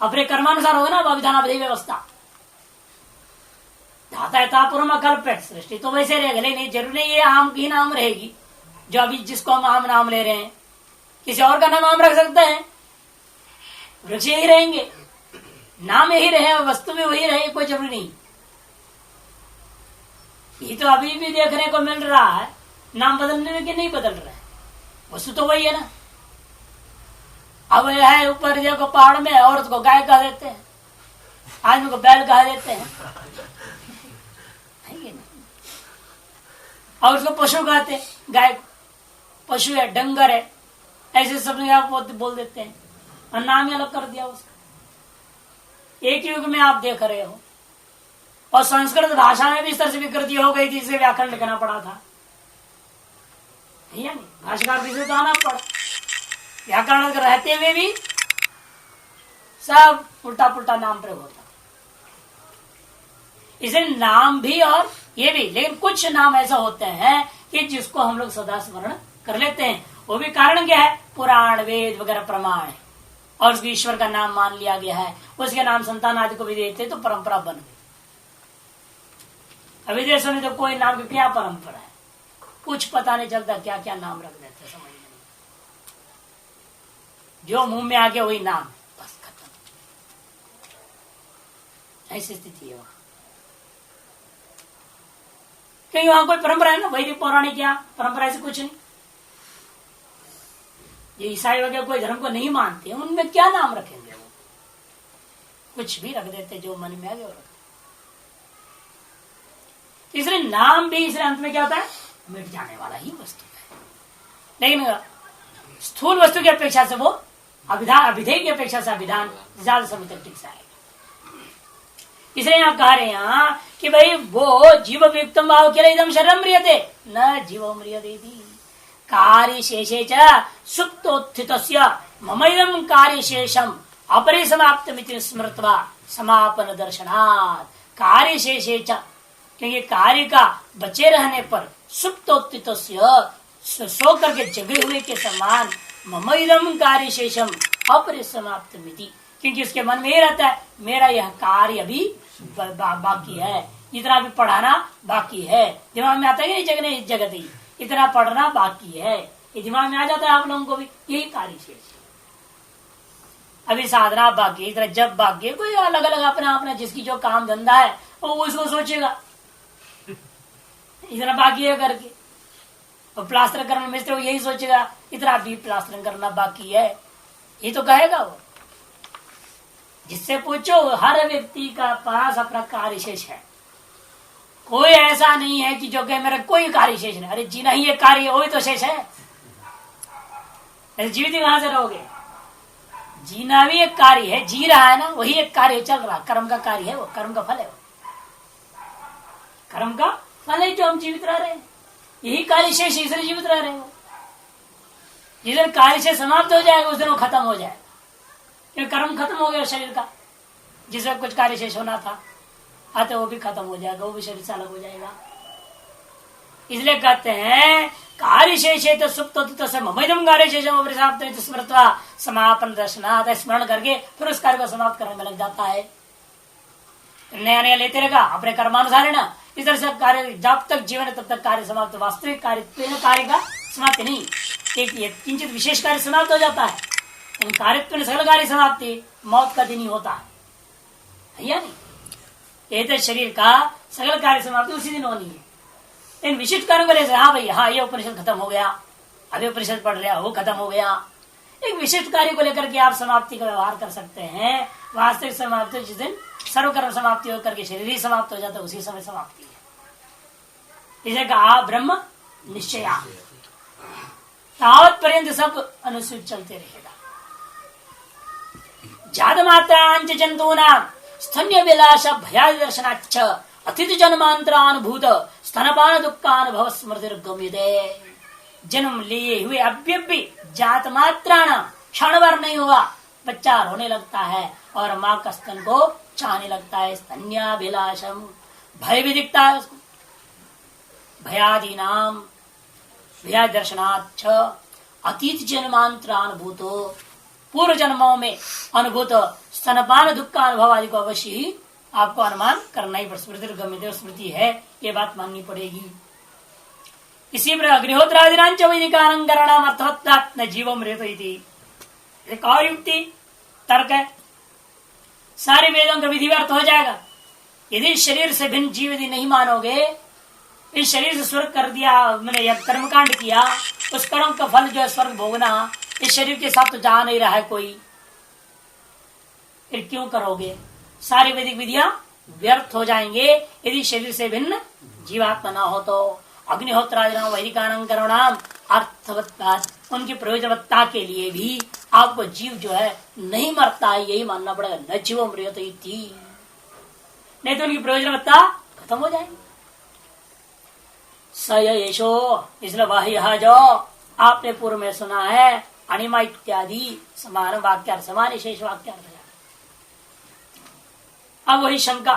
अपने कर्मानुसार होगा ना अभिधानावधि व्यवस्था। धाता यथा पूर्व कल्प, सृष्टि तो वैसे रहेगा। लेकिन जरूरी नहीं ये आम की नाम रहेगी जो अभी जिसको हम आम नाम ले रहे हैं, किसी और का नाम आम रख सकते हैं। वृक्ष यही रहेंगे, नाम यही रहे, वस्तु भी वही रहे, कोई जरूरी नहीं। ये तो अभी भी देखने को मिल रहा है, नाम बदलने में कि नहीं बदल रहा है, वस्तु तो वही है ना। अब है ऊपर देखो पहाड़ में औरत को गाय कह देते हैं, आदमी को बैल कह देते हैं, है ना? और उसको पशु कहते हैं, गाय पशु है, डंगर है, ऐसे सब बोल देते हैं और नाम ही अलग कर दिया उसका। एक युग में आप देख रहे हो, और संस्कृत भाषा में भी इस तरह से विकृति हो गई थी, इसे व्याकरण लिखना पड़ा था, नहीं? भाषाकार से तो आना पड़ा, व्याकरण रहते हुए भी सब उल्टा पुल्टा नाम प्रयोग होता। इसे नाम भी और ये भी, लेकिन कुछ नाम ऐसा होते हैं कि जिसको हम लोग सदा स्मरण कर लेते हैं। वो भी कारण क्या है? पुराण वेद वगैरह प्रमाण है, और उसको ईश्वर का नाम मान लिया गया है, उसके नाम संतान आदि को भी देते तो परंपरा बन गई। अभी देशों में तो कोई नाम की क्या परंपरा है, कुछ पता नहीं चलता, क्या क्या नाम रख देते, समझ नहीं, जो मुंह में आ गया वही नाम, बस खत्म। ऐसी स्थिति है वहां, क्योंकि वहां कोई परंपरा है ना, वैदिक पौराणिक क्या परंपरा, ऐसे कुछ नहीं। ये ईसाई वगैरह कोई धर्म को नहीं मानते, उनमें क्या नाम रखेंगे? वो कुछ भी रख देते, जो मन में आ गया वो रख। इसलिए नाम भी इसलिए अंत में क्या होता है? मिट जाने वाला ही वस्तु है। लेकिन स्थूल वस्तु की अपेक्षा से वो अभिधेय की अपेक्षा से अभिधान ज्यादा समय तक टिक जाएगा। इसलिए यहाँ कह रहे हैं कि भाई वो जीव वियुक्तम भाव के लिए एकदम शरीरम म्रियते न जीवो म्रियते कार्य शेषे च सुप्तोत्थितस्य ममैदं कार्य शेषम अपरे समाप्तमिति स्मृत्वा समापन दर्शनात् कार्य शेषे च, क्योंकि कार्य का बचे रहने पर सुप्तोत्थितस्य सो करके जगे हुए के समान ममैदं कार्य शेषम अपरे समाप्तमिति, क्योंकि उसके मन में ये रहता है मेरा यह कार्य अभी बाकी है, इतना भी पढ़ाना बाकी है। दिमाग में आता है कि जगने जगत ही इतना पढ़ना बाकी है, ये दिमाग में आ जाता है आप लोगों को भी, यही कार्य शेष है। अभी साधना बाकी, इतना जब बाकी है, कोई अलग अलग अपना अपना जिसकी जो काम धंधा है वो उसको सोचेगा इतना बाकी है करके। और प्लास्टर करना मिस्त्री यही सोचेगा इतना भी प्लास्टर करना बाकी है, ये तो कहेगा वो। जिससे पूछो हर व्यक्ति का पास अपना कार्य शेष है, कोई ऐसा नहीं है कि जो कहे मेरा कोई कार्य शेष नहीं। अरे जीना ही एक कार्य है, वही तो शेष है, जीवित कहां से रहोगे? जीना भी एक कार्य है, जी रहा है ना, वही एक कार्य चल रहा, कर्म का कार्य है वो, कर्म का फल है वो, कर्म का फल है जो हम जीवित रह रहे हैं, यही कार्य शेष, इसलिए जीवित रह रहे हैं। जिस दिन कार्य शेष समाप्त हो जाएगा उस दिन वो खत्म हो जाएगा, क्योंकि कर्म खत्म हो गया शरीर का, जिसमें कुछ कार्य शेष होना था आते वो भी खत्म हो जाएगा, वो भी शरीर से अलग हो जाएगा। इसलिए कहते हैं कार्य शेष है तो सुप्त से ममैदं कार्य शेषम स्मृत्वा समापन दर्शनात्, स्मरण करके फिर उस कार्य को समाप्त करने में लग जाता है। नया नया लेते रहेगा अपने कर्मानुसार है ना, इस तरह से कार्य जब तक जीवन है तब तक कार्य समाप्त, वास्तविक कार्य का समाप्ति नहीं, एक किंचित विशेष कार्य समाप्त हो जाता है, लेकिन कार्य सकल कार्य समाप्ति मौत का दिन ही होता है या नहीं? ये तो शरीर का सकल कार्य समाप्ति उसी दिन होनी है। इन विशिष्ट कार्यों को लेकर हाँ भाई हाँ ये उपनिषद खत्म हो गया, अभी उपनिषद पढ़ रहा वो खत्म हो गया, एक विशिष्ट कार्य को लेकर के आप समाप्ति का व्यवहार कर सकते हैं। वास्तविक समाप्ति जिस दिन सर्वकर्म समाप्ति होकर के शरीर ही समाप्त हो जाता है उसी समय समाप्ति है। इसे कहा ब्रह्म निश्चया, तावत पर्यंत सब अनुसूचित चलते रहेगा। जात मात्रांच जंतूनां स्तन्य विलास भयादि दर्शनाच्च अतिथि जन्मांतरानुभूत स्तनपान दुखानुभव स्मृतिर्गम्यते। जन्म लिए हुए अभी जात मात्राण क्षण भर नहीं हुआ, बच्चा रोने लगता है और माँ का स्तन को चाहने लगता है। स्तन्याभिलाषम, भय भी दिखता है उसको। भयादि नाम भया दर्शनाथ अतीत जन्मांतरानुभूतो, पूर्व जन्मों में अनुभूत स्तनपान दुख का अनुभव आदि को अवश्य ही आपको अनुमान करना ही पड़ेगा। स्मृति है, ये बात माननी पड़ेगी। इसी पर अग्निहोत्रादिनांच वैदिकानंगरणाम अर्थवत्तात् न जीवो मृतो इति एक और युक्ति तर्क है। सारे वेदों का विधि व्यर्थ हो जाएगा यदि शरीर से भिन्न जीव यदि नहीं मानोगे। इस शरीर से स्वर्ग कर दिया, मैंने यह कर्मकांड किया, उस कर्म का फल जो है स्वर्ग भोगना, इस शरीर के साथ तो जा नहीं रहा है कोई, फिर क्यों करोगे? सारी वैदिक विधियां व्यर्थ हो जाएंगे यदि शरीर से भिन्न जीवात्मा ना हो तो। अग्निहोत्रादिनाम वैदिकानंगरणाम अर्थवत्ता, उनकी प्रयोजनवत्ता के लिए भी आपको जीव जो है नहीं मरता है, यही मानना पड़ेगा। न जीवो मृत इति, नहीं तो उनकी प्रयोजनवत्ता खत्म हो जाएगी। सयशो, इसलिए वह यह जो आपने पूर्व में सुना है अणिमा इत्यादि समान वाक्य समान शेष वाक्य। अब वही शंका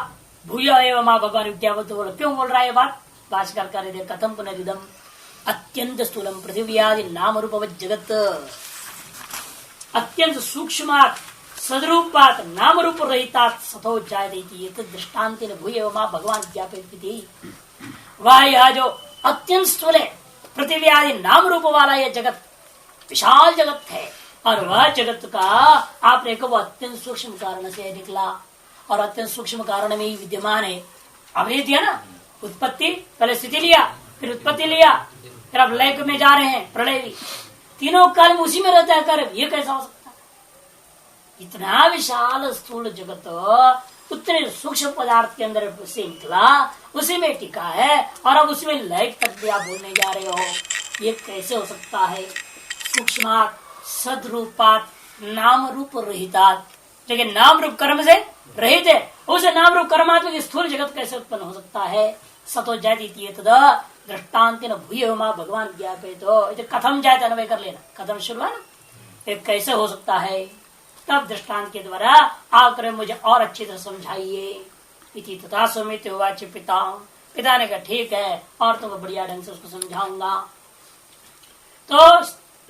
भूय एवं माँ भगवान विद्यावत बोलो, क्यों बोल रहा है ये बात? भाष्यकार कर रहे कथम पुनरिदम अत्यंत स्थूलम पृथ्वी नाम रूपवत जगत, अत्यंत सूक्ष्मात् सदरूपात नाम रूप रहितात सतो जायते दृष्टान्त भूय एवं माँ भगवान विद्यापित। वह यह जो अत्यंत स्थूल है, पृथ्वी आदि नाम रूप वाला यह जगत विशाल जगत है, और वह जगत का आपने को वो अत्यंत सूक्ष्म कारण से निकला, और अत्यंत सूक्ष्म कारण में ही विद्यमान है। अब ले दिया ना उत्पत्ति, पहले स्थिति लिया, फिर उत्पत्ति लिया, फिर अब लय में जा रहे हैं प्रलय भी, तीनों काल में उसी में रहता है कर्म। ये कैसा हो सकता है? इतना विशाल स्थूल जगत उतने सूक्ष्म पदार्थ के अंदर से निकला, उसी में टिका है, और अब उसमें लय तक भी आप बोलने जा रहे हो, ये कैसे हो सकता है? सूक्ष्मात सदरूपात नाम रूप रहितात, लेकिन नाम रूप कर्म से रहित है, उसे नाम रूप कर्मात्मक स्थूल जगत कैसे उत्पन्न हो सकता है? सतो जाति दृष्टान्त भूय माँ भगवान ज्ञापित, तो कथम जायते अन्वय कर लेना, कथम शुरू है ना, ये कैसे हो सकता है? तब दृष्टांत के द्वारा आकर मुझे और अच्छी तरह समझाइए। इति तथा सुमित वाच पिता, पिता ने कहा ठीक है, और तुमको बढ़िया ढंग से उसको समझाऊंगा। तो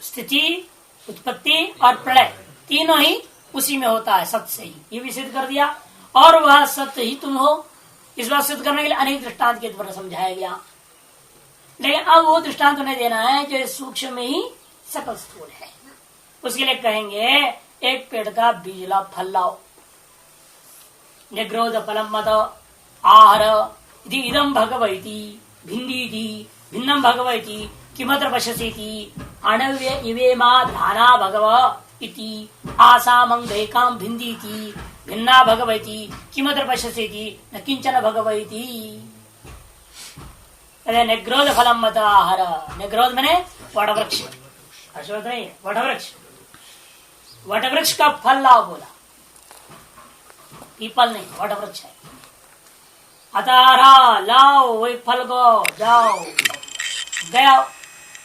स्थिति, उत्पत्ति और प्रलय तीनों ही उसी में होता है, सत्य से ही, ये भी सिद्ध कर दिया, और वह सत्य ही तुम हो, इस बात सिद्ध करने के लिए अनेक दृष्टांत के द्वारा समझाया गया। लेकिन अब वो दृष्टांत उन्हें देना है जो सूक्ष्म में ही सकल स्थूल है। उसके लिए कहेंगे एक पेड़ का बीज ला, फल लाओ, निग्रोध फलम मत आहर इदम भगवती भिन्दी भिन्नम भगवती किमत्र पश्यसी अणव्य इवे मा धाना भगव इति आसामंगेकाम भिन्दी भिन्ना भगवती किमत्र पश्यसी न किंचन भगवती। निग्रोध फलम मत आहर, निग्रोध मैंने वटवृक्ष, अश्वत्थ नहीं वटवृक्ष, वटवृक्ष का फल लाओ बोला, पीपल नहीं वटवृक्ष है। अतारा लाओ वही फल को, जाओ गया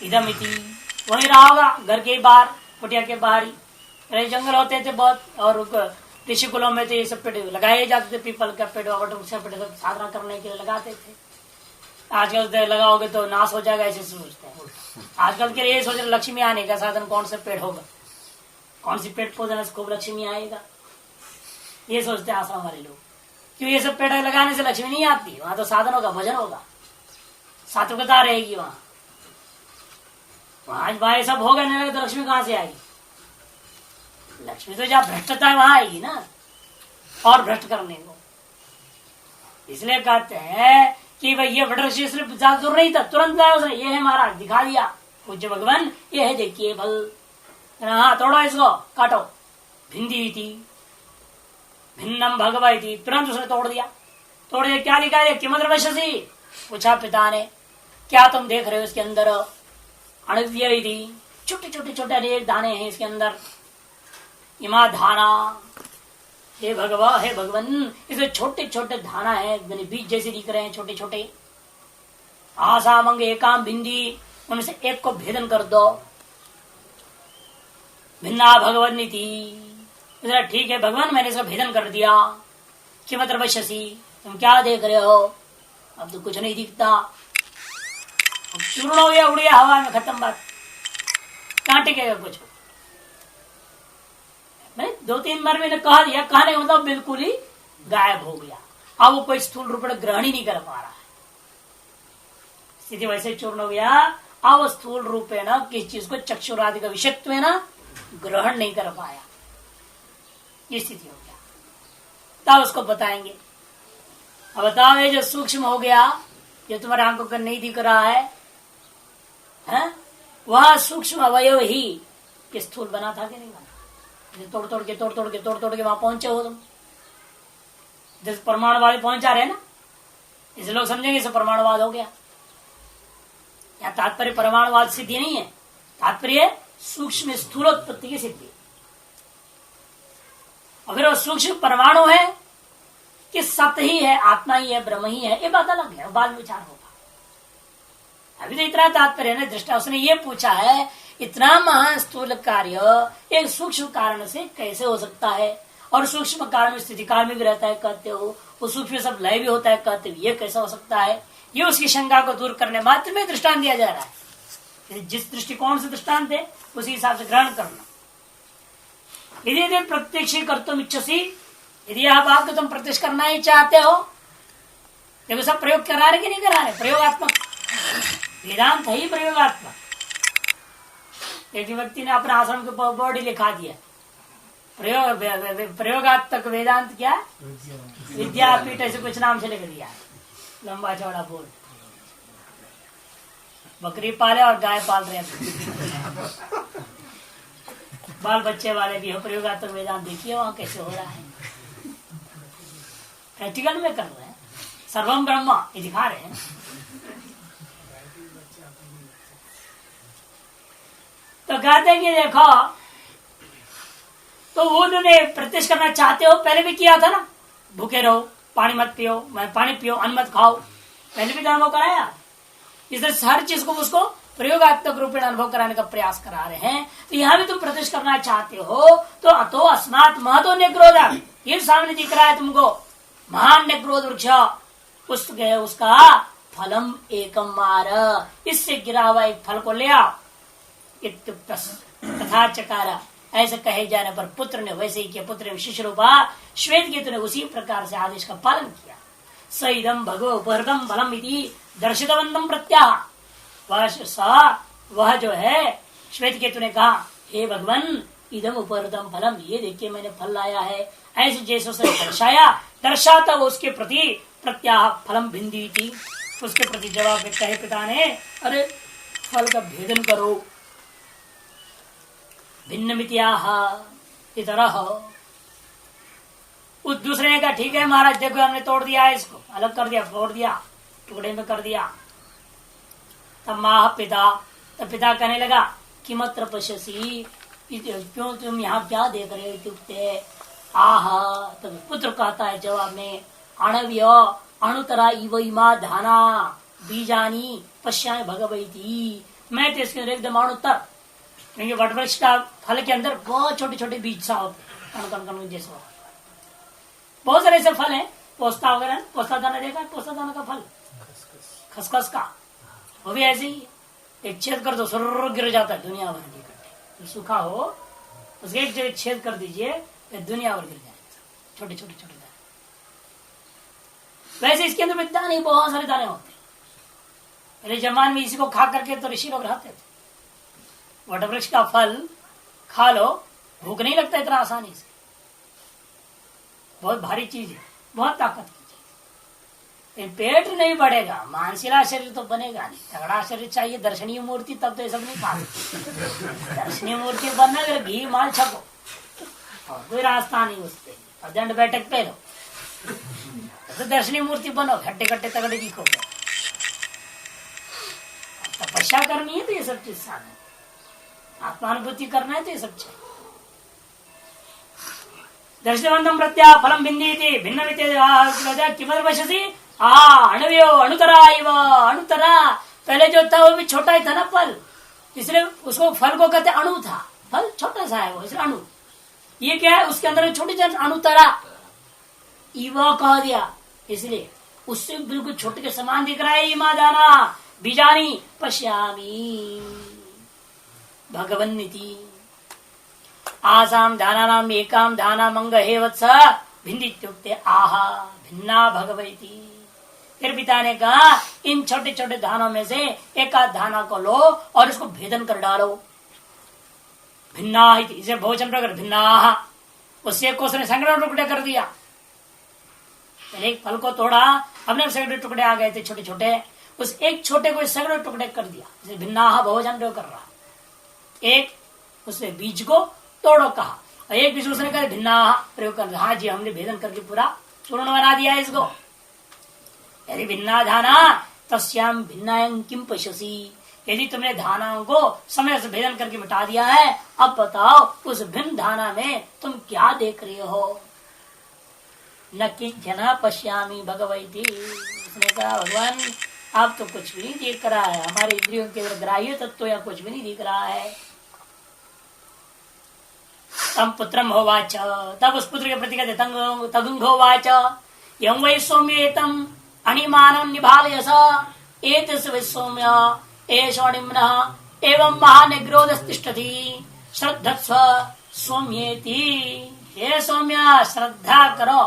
इदम इति, वही रहा होगा घर के बाहर, कुटिया के बाहर ही। जंगल होते थे बहुत, और ऋषि कुलों में तो ये सब पेड़ लगाए जाते थे, पीपल का पेड़ वटवृक्ष का पेड़ सब साधना करने के लिए लगाते थे। आजकल तो लगाओगे तो नाश हो जाएगा ऐसे सोचते हैं। आजकल के लिए सोच रहे लक्ष्मी आने का साधन कौन सा पेड़ होगा, कौन सी पेड़ पौधे से खूब लक्ष्मी आएगा, ये सोचते हैं आश्रम वाले लोग। क्यों? ये सब पेड़ लगाने से लक्ष्मी नहीं आती, वहां तो साधन होगा, भजन होगा, सात्विकता रहेगी वहां। आज भाई सब होगा नहीं लगे तो लक्ष्मी कहां से आएगी? लक्ष्मी तो जहाँ भ्रष्टता है वहां आएगी ना, और भ्रष्ट करने को। इसलिए कहते हैं कि भाई ये वटवृक्ष सिर्फ ज्यादा दूर नहीं था, तुरंत लाया उसने, ये है महाराज, दिखा दिया पूज्य भगवान, ये है देखिए फल, हाँ तोड़ो इसको, काटो। भिन्दी थी भिन्नम भगवती थी, तुरंत उसने तोड़ दिया। तोड़ दिया, क्या दिखा दिया? किमत्र पश्यसी, पूछा पिता ने, क्या तुम देख रहे हो इसके अंदर? अणव्यय थी, छोटे छोटे छोटे अनेक दाने हैं इसके अंदर। इमा धाना, हे भगवान, इसमें छोटे छोटे धाना है, बीज जैसे दिख रहे हैं छोटे छोटे। आशा मंग एकाम भिंदी, उनमें से एक को भेदन कर दो। भिन्ना भगवत नीति, ठीक है भगवान, मैंने इसका भेदन कर दिया। कि मतलब शशि, तुम क्या देख रहे हो? अब तो कुछ नहीं दिखता, अब चूर्ण हो गया, उड़ गया हवा में, खत्म बात। कहाँ टिकेगा कुछ? मैंने 2-3 बार मैंने कहा दिया, कहने का मतलब बिल्कुल ही गायब हो गया। अब वो कोई स्थूल रूप में ग्रहण ही नहीं कर पा रहा है, स्थिति वैसे चूर्ण हो गया। अब स्थूल रूप है ना किस चीज को चक्षुरादि का विषयत्व है ना ग्रहण नहीं कर पाया, ये स्थिति हो गया। तब उसको बताएंगे। अब बताओ, ये जो सूक्ष्म हो गया, ये तुम्हारे आंखों को नहीं दिख रहा है? वह सूक्ष्म अवयव ही ये स्थूल बना था कि नहीं बना? तोड़ तोड़ के वहां पहुंचे हो तुम। जैसे परमाणु वाले पहुंचा रहे ना, इसे लोग समझेंगे इसे परमाणुवाद हो गया। यहाँ तात्पर्य परमाणुवाद सिद्धि नहीं है, तात्पर्य सूक्ष्म स्थूलोत्पत्ति की सिद्धि। अगर वो सूक्ष्म परमाणु है कि सत्य ही है, आत्मा ही है, ब्रह्म ही है, ये बात अलग है, बाद में विचार होगा। अभी तो इतना तात्पर्य है दृष्टा, उसने ये पूछा है इतना महान स्थूल कार्य एक सूक्ष्म कारण से कैसे हो सकता है? और सूक्ष्म कारण में स्थिति काल में भी रहता है कहते हो, वो सूक्ष्म सब लय भी होता है कहते हो, ये कैसा हो सकता है? ये उसकी शंका को दूर करने मात्र में दृष्टांत दिया जा रहा है। जिस दृष्टिकोण से दृष्टांत है उसी हिसाब से ग्रहण करना। यदि प्रत्यक्ष कर्तुम इच्छसी, यदि आप आपको तुम प्रत्यक्ष करना ही चाहते हो, देखो सब प्रयोग करा रहे कि नहीं करा रहे? प्रयोगात्मक वेदांत है ही प्रयोगात्मक। एक व्यक्ति ने अपने आश्रम के बोर्ड ही लिखा दिया, प्रयोगात्मक वेदांत क्या विद्यापीठ, ऐसे कुछ नाम से लिख दिया, लंबा चौड़ा बोर्ड। बकरी पाले और गाय पाल रहे हैं, बाल बच्चे वाले भी हो। प्रयोगात्मक वेदांत देखिए वहां कैसे हो रहा है, प्रैक्टिकल में कर रहे हैं, सर्वम ब्रह्म ये दिखा रहे हैं। तो कहते हैं कि देखो, तो वो उन्होंने प्रत्यक्ष करना चाहते हो, पहले भी किया था ना, भूखे रहो, पानी मत पियो, पानी पियो, अन्न मत खाओ, पहले भी तो अनुभव कराया। इस तरह हर चीज को उसको प्रयोगात्मक रूप में अनुभव कराने का प्रयास करा रहे हैं। तो यहाँ भी तुम प्रत्यक्ष करना चाहते हो, तो अतो अस्मात् महतो न्यक्रोध, ये सामने दिख रहा है तुमको महान न्यक्रोध वृक्ष, उसका फलम एकम मार, इससे गिरा हुआ एक फल को ले आओ। तथा चकारा, ऐसे कहे जाने पर पुत्र ने वैसे ही किया। पुत्र शिष्य रूपा श्वेत केतु ने उसी प्रकार से आदेश का पालन किया। सईदम भगवो उपहृतम फलम इति दर्शितवंतम प्रत्याह, वह जो है श्वेत केतु ने कहा, हे भगवान इदम उपहृतम फलम, ये देखिए मैंने फल लाया है। ऐसे जैसे उसने दर्शाता वो उसके प्रति प्रत्याह फलम भिंदी थी, उसके प्रति जवाब में कहे पिता ने, अरे फल का भेदन करो। भिन्न मित्याह इतरह, उस दूसरे ने कहा ठीक है महाराज, देखो हमने तोड़ दिया है, इसको अलग कर दिया, फोड़ दिया, टुकड़े में कर दिया। तब माह पिता, तब पिता कहने लगा कि मत्र पश्यसी, क्यों तुम यहाँ क्या देख रहे हो? इत्युक्ते आह, तब पुत्र कहता है जवाब में, अणव्य अणुतरा इव इमा धाना बीजानी पश्यामि भगवती, मैं तो इसके अंदर एकदम अणुतर, क्योंकि वटवृक्ष का फल के अंदर बहुत छोटे छोटे बीज सा होते, कण जैसे बहुत सारे ऐसे फल है। पोस्ता वगैरह, पोस्ता दाना देखा है? पोस्ता दाना का फल, खसखस का, वो भी ऐसे ही एक छेद कर दो सुर गिर जाता है दुनिया भर के इकट्ठे। सूखा हो उसके एक जगह छेद कर दीजिए, दुनिया भर गिर जाएगा, छोटे छोटे छोटे दाने। वैसे इसके अंदर भी दाने, बहुत सारे दाने होते हैं। पहले जमाने में इसी को खा करके तो ऋषि लोग रहते थे। वटवृक्ष का फल खा लो, भूख नहीं लगता इतना आसानी से, बहुत भारी चीज है, बहुत ताकत की चीज। पेट नहीं बढ़ेगा, मानसिला शरीर तो बनेगा नहीं, तगड़ा शरीर चाहिए, दर्शनीय मूर्ति, तब तो ये सब नहीं खा सकते। दर्शनीय मूर्ति बनना अगर घी माल छको और कोई रास्ता नहीं उससे, और दंड बैठक पे लो तो दर्शनीय मूर्ति बनो, खट्टे खट्टे तगड़े दिखो। तपस्या करनी है तो ये सब चीज साधन, आत्मानुभूति करना है तो ये सब चाहिए। दर्शनवंतम प्रत्या फलम बिंदी भिन्न किमर वशसी अणुव्यो अणुतरा इव अणुतरा। पहले जो था वो भी छोटा ही था ना फल, इसलिए उसको फल को कहते अणु था, फल छोटा सा है वो, इसलिए अणु। ये क्या है, उसके अंदर छोटी सी अणुतरा इव कह दिया, इसलिए उससे बिल्कुल छोटे के समान दिख रहा है। इमा दाना बीजानी पश्यामी भगवन्निति आसाम दानानाम एकाम दाना मंग हे वत्स भिन्दित्युक्ते आहा भिन्ना भगवती। फिर पिता ने कहा इन छोटे छोटे धानों में से एक आध धाना को लो और इसको भेदन कर डालो। भिन्ना इसे भोजन प्रकार भिन्ना, उससे को उसने सैकड़ों टुकड़े कर दिया। एक फल को तोड़ा, अपने सैकड़ों टुकड़े आ गए थे छोटे छोटे, उस एक छोटे को सैकड़ों टुकड़े कर दिया। इसे भिन्ना भोजन प्रयोग कर रहा। एक उसने बीज को तोड़ो कहा, और एक बीज उसने कहा भिन्ना प्रयोग कर। हाँ जी, हमने भेदन करके पूरा चूर्ण बना दिया है इसको। यदि भिन्ना धाना तस्याम भिन्नायं किम पश्यसि। यदि तुमने धानाओं को समय से भेदन करके मिटा दिया है, अब बताओ उस भिन्न धाना में तुम क्या देख रहे हो। न किंचन पश्यामि भगवती। उसने कहा भगवान आप तो कुछ भी नहीं देख रहा है, हमारे इंद्रियों के ग्राह्य तत्व या कुछ भी नहीं दिख रहा है। तम पुत्रम होवाच, तब उस पुत्र के प्रति कहते तगुंगोवाच यं वै सौम्येतम अणिमानं निभालयस एतस्य सौम्य एषोणिम्नः एवं महानिग्रोधस्तिष्ठति श्रद्धस्व सौम्येति। हे सौम्य श्रद्धा करो,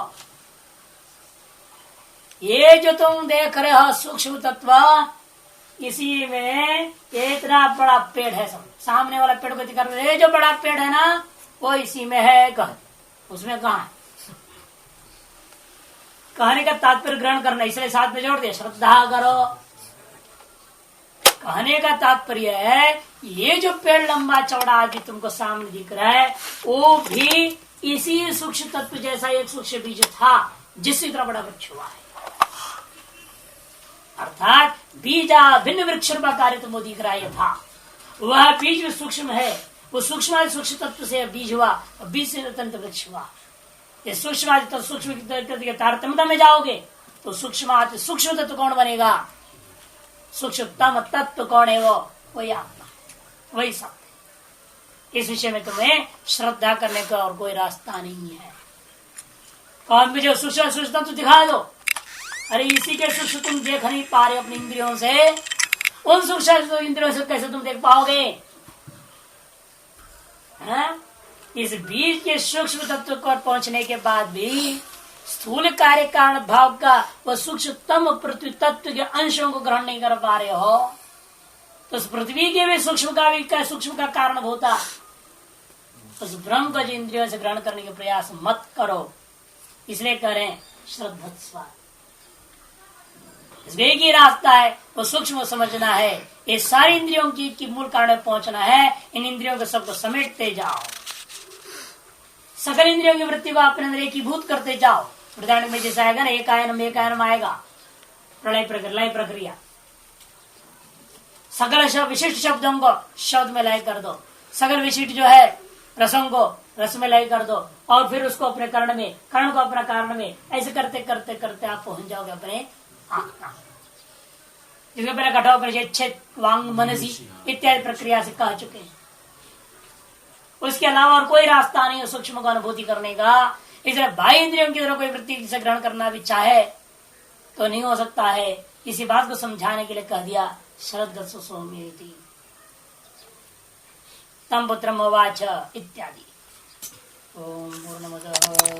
ये जो तुम देख रहे हो सूक्ष्म तत्व, इसी में इतना बड़ा पेड़ है। सब सामने वाला पेड़ को दिखा रहे, ये जो बड़ा पेड़ है ना वो इसी में है। कह उसमें कहा है, कहने का तात्पर्य ग्रहण करना, इसलिए साथ में जोड़ दिया श्रद्धा करो। कहने का तात्पर्य है ये जो पेड़ लंबा चौड़ा आदि तुमको सामने दिख रहा है, वो भी इसी सूक्ष्म तत्व जैसा एक सूक्ष्म बीज था जिससे इतना बड़ा वृक्ष हुआ है। अर्थात बीजा भिन्न वृक्ष का कार्य तुमको दिख रहा है था, वह बीज में सूक्ष्म है, वो सूक्ष्म सूक्ष्म तत्व से बीज हुआ, बीज से तंत्र वृक्ष हुआ। ये सूक्ष्म तो सूक्ष्म तारतम्यता में जाओगे तो सूक्ष्म सूक्ष्म तत्व कौन बनेगा, सूक्ष्मतम तत्व कौन है, वो वही आत्मा, वही सत्य। इस विषय में तुम्हें श्रद्धा करने का और कोई रास्ता नहीं है। कौन भी जो सूक्ष्म सूक्ष्म तत्व दिखा दो, अरे इसी के सूक्ष्म तुम देख नहीं पा रहे अपनी इंद्रियों से, उन सूक्ष्म इंद्रियों से कैसे तुम देख पाओगे। इस बीज के सूक्ष्म तत्व को पहुंचने के बाद भी स्थूल कार्य कारण भाव का वह सूक्ष्मतम पृथ्वी तत्व के अंशों को ग्रहण नहीं कर पा रहे हो, तो उस पृथ्वी के भी सूक्ष्म का कारण होता, उस ब्रह्म को इंद्रियों से ग्रहण करने के प्रयास मत करो। इसलिए करें श्रद्धस्व, इसलिए एक ही रास्ता है, वो सूक्ष्म समझना है। ये सारी इंद्रियों की मूल कारण में पहुंचना है। इन इंद्रियों को सबको समेटते जाओ, सकल इंद्रियों की वृत्ति को अपने अंदर एकीभूत करते जाओ। वृदारण्य में जैसा आएगा ना, एक आयनम आएगा, प्रलय प्रक्रिया। सकल विशिष्ट शब्दों को शब्द में लय कर दो, सकल विशिष्ट जो है रसों को रस में लय कर दो, और फिर उसको अपने कर्ण में, कर्ण को अपना कारण में, ऐसे करते करते करते आप पहुंच जाओगे अपने आत्मा। जिसके पहले कठोपनिषद वांग मनसी इत्यादि प्रक्रिया से कह चुके हैं। उसके अलावा और कोई रास्ता नहीं है सूक्ष्म को अनुभूति करने का। इसलिए बाह्य इंद्रियों की तरह कोई वृत्ति से ग्रहण करना भी चाहे तो नहीं हो सकता है। इसी बात को समझाने के लिए कह दिया श्रद्धस्व सौम्येति तम पुत्रम उवाच इत्यादि। ओम पूर्णमदः